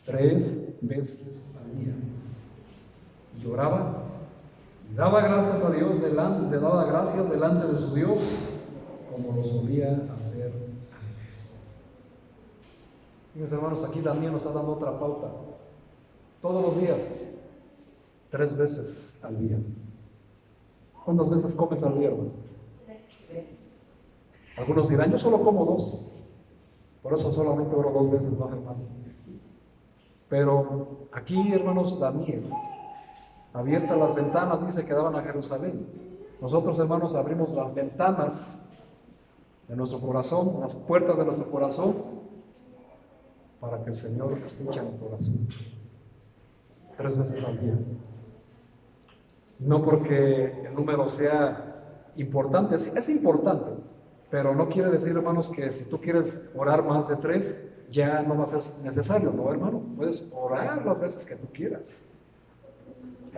3 veces al día y oraba y daba gracias a Dios daba gracias delante de su Dios, como lo solía hacer antes. Fíjense, hermanos, aquí Daniel nos está dando otra pauta. Todos los días, 3 veces al día. ¿Cuántas veces comes al día, hermano? 3. Algunos dirán, yo solo como 2. Por eso solamente oro 2 veces, no, hermano. Pero aquí, hermanos, Daniel Abiertas las ventanas, dice, que daban a Jerusalén. Nosotros, hermanos, abrimos las ventanas de nuestro corazón, las puertas de nuestro corazón, para que el Señor escuche nuestra oración 3 veces al día. No porque el número sea importante, es importante, pero no quiere decir, hermanos, que si tú quieres orar más de 3, ya no va a ser necesario, ¿no, hermano? Puedes orar las veces que tú quieras.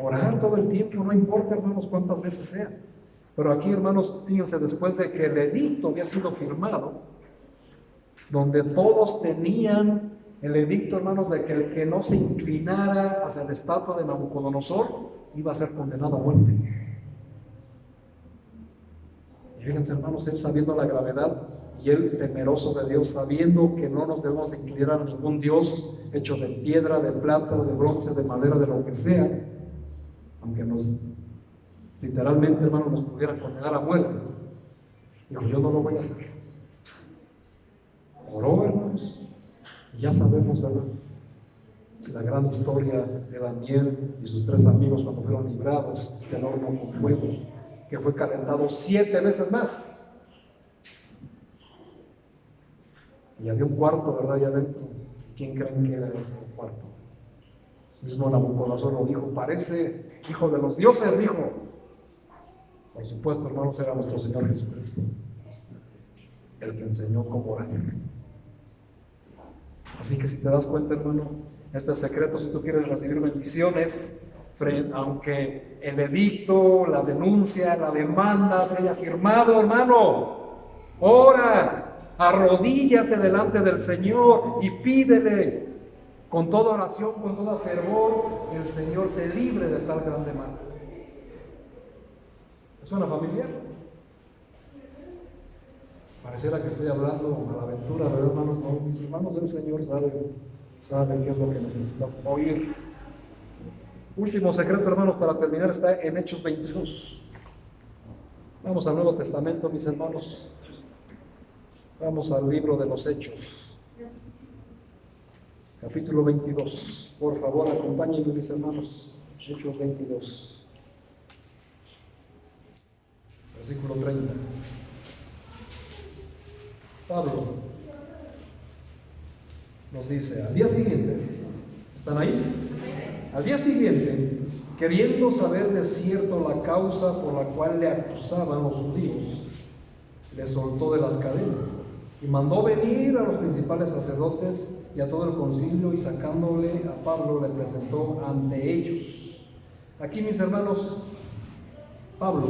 Orar todo el tiempo, no importa, hermanos, cuántas veces sea. Pero aquí, hermanos, fíjense, después de que el edicto había sido firmado, donde todos tenían el edicto, hermanos, de que el que no se inclinara hacia la estatua de Nabucodonosor iba a ser condenado a muerte. Y fíjense, hermanos, él sabiendo la gravedad y él temeroso de Dios, sabiendo que no nos debemos inclinar a ningún Dios hecho de piedra, de plata, de bronce, de madera, de lo que sea, aunque nos literalmente, hermanos, nos pudieran condenar a muerte. Dijo, yo no lo voy a hacer. Oró, hermanos, y ya sabemos, ¿verdad?, la gran historia de Daniel y sus 3 amigos cuando fueron librados del horno con fuego, que fue calentado 7 veces más. Y había un cuarto, ¿verdad?, allá adentro. ¿Quién creen que era ese cuarto? Mismo Nabucodonosor lo dijo, parece hijo de los dioses, dijo. Por supuesto, hermanos, era nuestro Señor Jesucristo, el que enseñó cómo orar. Así que si te das cuenta, hermano, este secreto, si tú quieres recibir bendiciones, aunque el edicto, la denuncia, la demanda se haya firmado, hermano, ora, arrodíllate delante del Señor y pídele con toda oración, con todo fervor, que el Señor te libre de tal gran demanda. ¿Es una familiar? Pareciera que estoy hablando a la aventura, ¿verdad, hermanos? No, mis hermanos, el Señor sabe qué es lo que necesitas oír. Último secreto, hermanos, para terminar, está en Hechos 22. Vamos al Nuevo Testamento, mis hermanos. Vamos al libro de los Hechos, capítulo 22. Por favor, acompáñenme, mis hermanos. Hechos 22, versículo 30. Pablo nos dice, al día siguiente, ¿están ahí? Al día siguiente, queriendo saber de cierto la causa por la cual le acusaban los judíos, le soltó de las cadenas y mandó venir a los principales sacerdotes y a todo el concilio, y sacándole a Pablo le presentó ante ellos. Aquí, mis hermanos, Pablo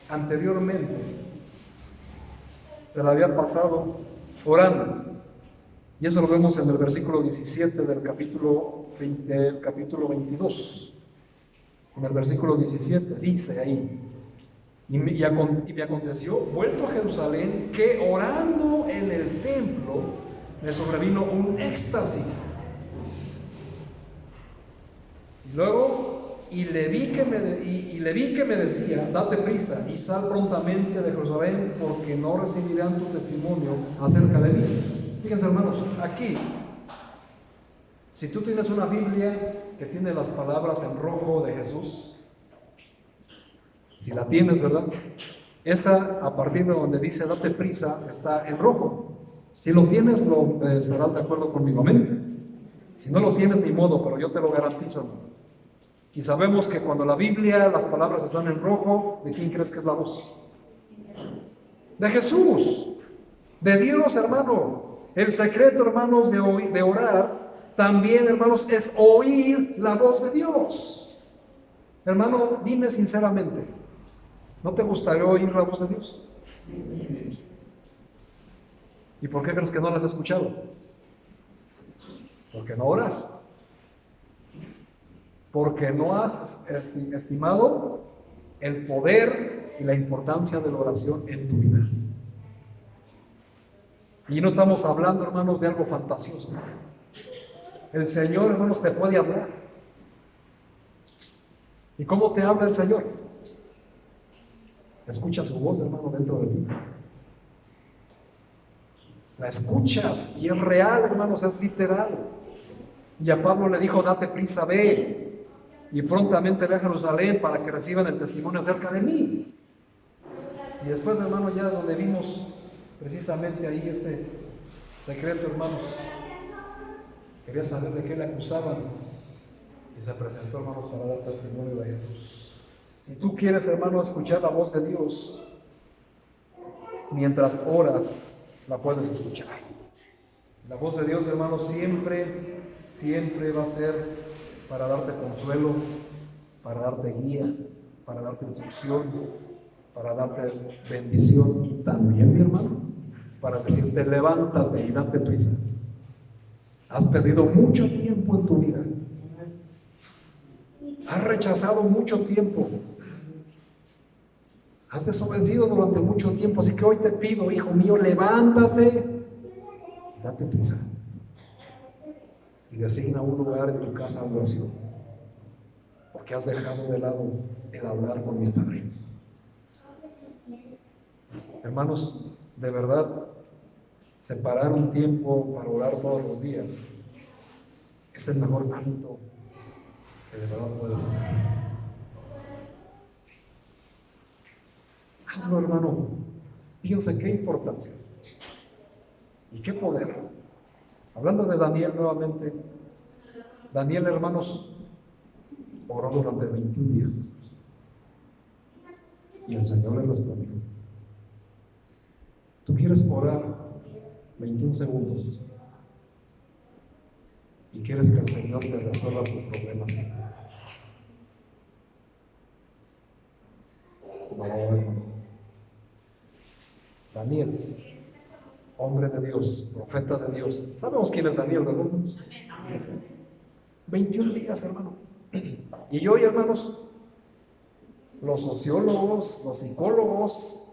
anteriormente se le había pasado orando, y eso lo vemos en el versículo 17 del capítulo 22. En el versículo 17 dice ahí, y me aconteció, vuelto a Jerusalén, que orando en el templo me sobrevino un éxtasis. Y luego, le vi que me decía, date prisa y sal prontamente de Jerusalén, porque no recibirán tu testimonio acerca de mí. Fíjense, hermanos, aquí, si tú tienes una Biblia que tiene las palabras en rojo de Jesús, si la tienes, ¿verdad? Esta, a partir de donde dice date prisa, está en rojo. Si lo tienes, estarás de acuerdo conmigo, amén. Si no lo tienes, ni modo, pero yo te lo garantizo, hermano. Y sabemos que cuando la Biblia, las palabras están en rojo, ¿de quién crees que es la voz? De Jesús, de Dios, hermano. El secreto, hermanos, de orar, también, hermanos, es oír la voz de Dios. Hermano, dime sinceramente, ¿no te gustaría oír la voz de Dios? ¿Y por qué crees que no la has escuchado? Porque no oras. Porque no has estimado el poder y la importancia de la oración en tu vida. Y no estamos hablando, hermanos, de algo fantasioso. El Señor, hermanos, te puede hablar. ¿Y cómo te habla el Señor? Escucha su voz, hermano, dentro de ti. La escuchas y es real, hermanos, es literal. Y a Pablo le dijo, date prisa, ve. y prontamente ve a Jerusalén para que reciban el testimonio acerca de mí. Y después, hermano, ya es donde vimos precisamente ahí este secreto, hermanos. Quería saber de qué le acusaban y se presentó, hermanos, para dar testimonio de Jesús. Si tú quieres, hermano, escuchar la voz de Dios, mientras oras, la puedes escuchar. La voz de Dios, hermano, siempre va a ser para darte consuelo, para darte guía, para darte instrucción, para darte bendición y también, mi hermano, para decirte levántate y date prisa. Has perdido mucho tiempo en tu vida. Has rechazado mucho tiempo. Has desobedecido durante mucho tiempo, así que hoy te pido, hijo mío, levántate y date prisa. Y designa un lugar en tu casa de oración, porque has dejado de lado el hablar con mi Padre. Hermanos, de verdad, separar un tiempo para orar todos los días es el mejor hábito que de verdad puedes hacer. Hazlo, hermano. Fíjense qué importancia y qué poder. Hablando de Daniel nuevamente, Daniel, hermanos, oró durante 21 días y el Señor le respondió. ¿Tú quieres orar 21 segundos y quieres que el Señor te resuelva tus problemas? No, hermano. Daniel, hombre de Dios, profeta de Dios. ¿Sabemos quién es Daniel, verdad? 21 días, hermano. Y hoy, hermanos, los sociólogos, los psicólogos,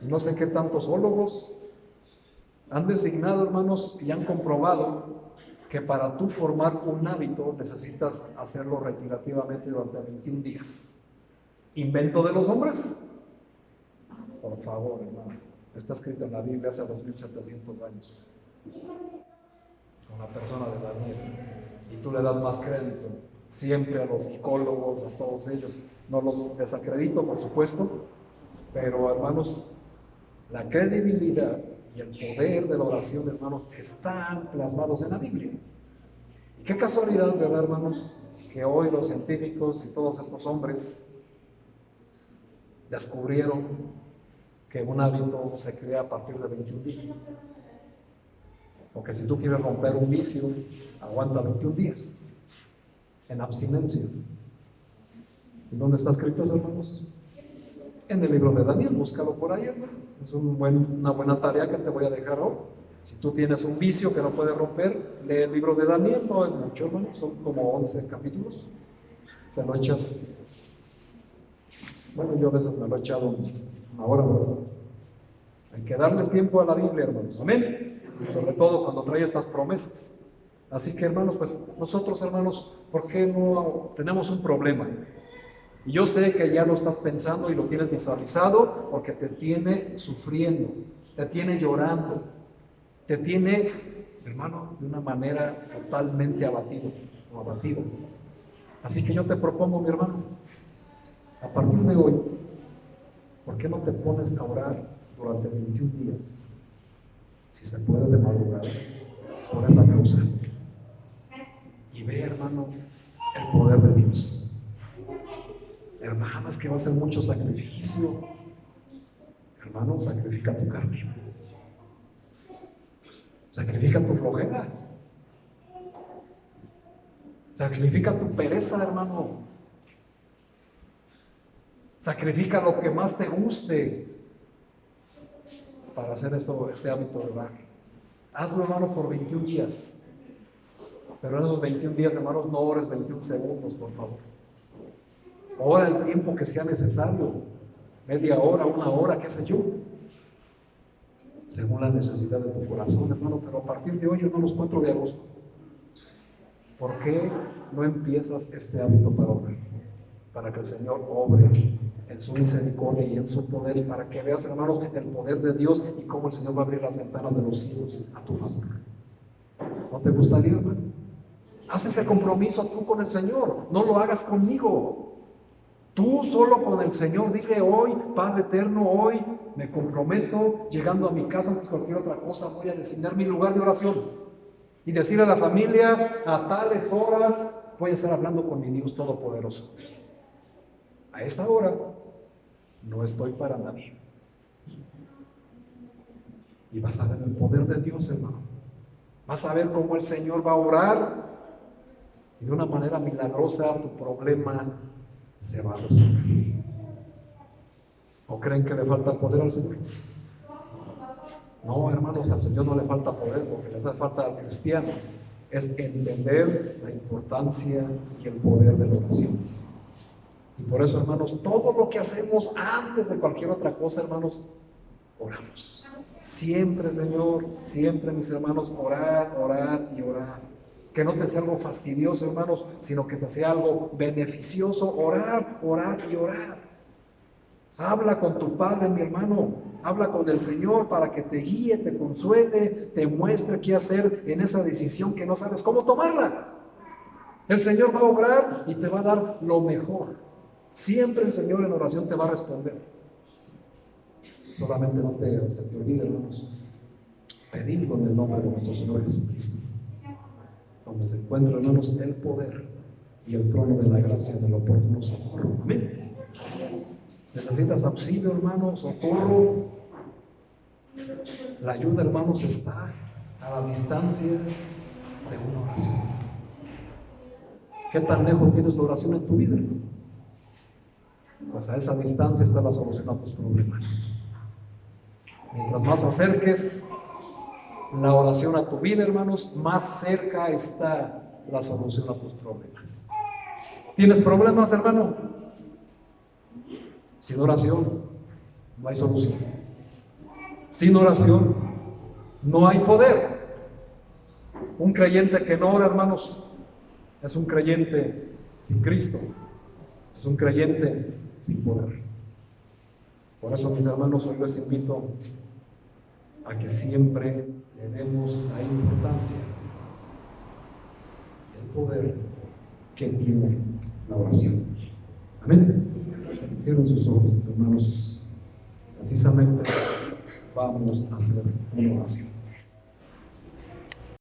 y no sé qué tantos ólogos, han designado, hermanos, y han comprobado que para tú formar un hábito necesitas hacerlo retirativamente durante 21 días. ¿Invento de los hombres? Por favor, hermano. Está escrito en la Biblia hace 2700 años. Una persona de Daniel. Y tú le das más crédito siempre a los psicólogos, a todos ellos. No los desacredito, por supuesto, pero, hermanos, la credibilidad y el poder de la oración, hermanos, están plasmados en la Biblia. Y qué casualidad, ¿verdad, hermanos? Que hoy los científicos y todos estos hombres descubrieron que un hábito se crea a partir de 21 días. Porque si tú quieres romper un vicio, aguanta 21 días en abstinencia. ¿Y dónde está escrito eso, hermanos? En el libro de Daniel, búscalo por ahí, hermano. Es una buena tarea que te voy a dejar hoy. Si tú tienes un vicio que no puedes romper, lee el libro de Daniel, no es mucho, hermano, son como 11 capítulos. Te lo echas. Bueno, yo a veces me lo he echado una hora, ¿verdad? Hay que darle tiempo a la Biblia, hermanos. Amén. Sobre todo cuando trae estas promesas. Así que, hermanos, pues nosotros, hermanos, ¿por qué no tenemos un problema? Y yo sé que ya lo estás pensando y lo tienes visualizado porque te tiene sufriendo, te tiene llorando, te tiene, hermano, de una manera totalmente abatido o abatido. Así que yo te propongo, mi hermano, a partir de hoy, ¿por qué no te pones a orar durante 21 días? Si se puede de madrugada, por esa causa. Y ve, hermano, el poder de Dios. Hermano, es que va a ser mucho sacrificio. Hermano, sacrifica tu carne. Sacrifica tu flojera. Sacrifica tu pereza, hermano. Sacrifica lo que más te guste para hacer este hábito de orar. Hazlo, hermano, por 21 días. Pero en esos 21 días, hermanos, no ores 21 segundos, por favor. Ora el tiempo que sea necesario. Media hora, una hora, qué sé yo. Según la necesidad de tu corazón, hermano. Pero a partir de hoy, hermanos, 4 de agosto. ¿Por qué no empiezas este hábito para orar? Para que el Señor obre en su misericordia y en su poder, y para que veas, hermanos, el poder de Dios y cómo el Señor va a abrir las ventanas de los cielos a tu favor. ¿No te gustaría, hermano? Haz ese compromiso tú con el Señor, no lo hagas conmigo. Tú solo con el Señor, dile hoy, Padre eterno, hoy me comprometo, llegando a mi casa antes de cualquier otra cosa, voy a designar mi lugar de oración y decirle a la familia, a tales horas voy a estar hablando con mi Dios Todopoderoso. A esa hora no estoy para nadie. Y vas a ver el poder de Dios, hermano. Vas a ver cómo el Señor va a orar y de una manera milagrosa tu problema se va a resolver. ¿O creen que le falta poder al Señor? No, hermanos, al Señor no le falta poder, porque le hace falta al cristiano es entender la importancia y el poder de la oración. Y por eso, hermanos, todo lo que hacemos antes de cualquier otra cosa, hermanos, oramos. Siempre, Señor, siempre, mis hermanos, orar, orar y orar. Que no te sea algo fastidioso, hermanos, sino que te sea algo beneficioso. Orar, orar y orar. Habla con tu Padre, mi hermano. Habla con el Señor para que te guíe, te consuele, te muestre qué hacer en esa decisión que no sabes cómo tomarla. El Señor va a obrar y te va a dar lo mejor. Siempre el Señor en oración te va a responder. Solamente no se te olvide, hermanos, pedir con el nombre de nuestro Señor Jesucristo, donde se encuentra, hermanos, el poder y el trono de la gracia del oportuno socorro. Amén. ¿Necesitas auxilio, hermano? Socorro. La ayuda, hermanos, está a la distancia de una oración. ¿Qué tan lejos tienes la oración en tu vida, hermano? Pues a esa distancia está la solución a tus problemas. Mientras más acerques la oración a tu vida, hermanos, más cerca está la solución a tus problemas. ¿Tienes problemas, hermano? Sin oración no hay solución. Sin oración no hay poder. Un creyente que no ora, hermanos, es un creyente sin Cristo. Es un creyente sin poder. Por eso, mis hermanos, hoy les invito a que siempre le demos la importancia y el poder que tiene la oración. Amén. Cierren sus ojos, mis hermanos. Precisamente vamos a hacer una oración.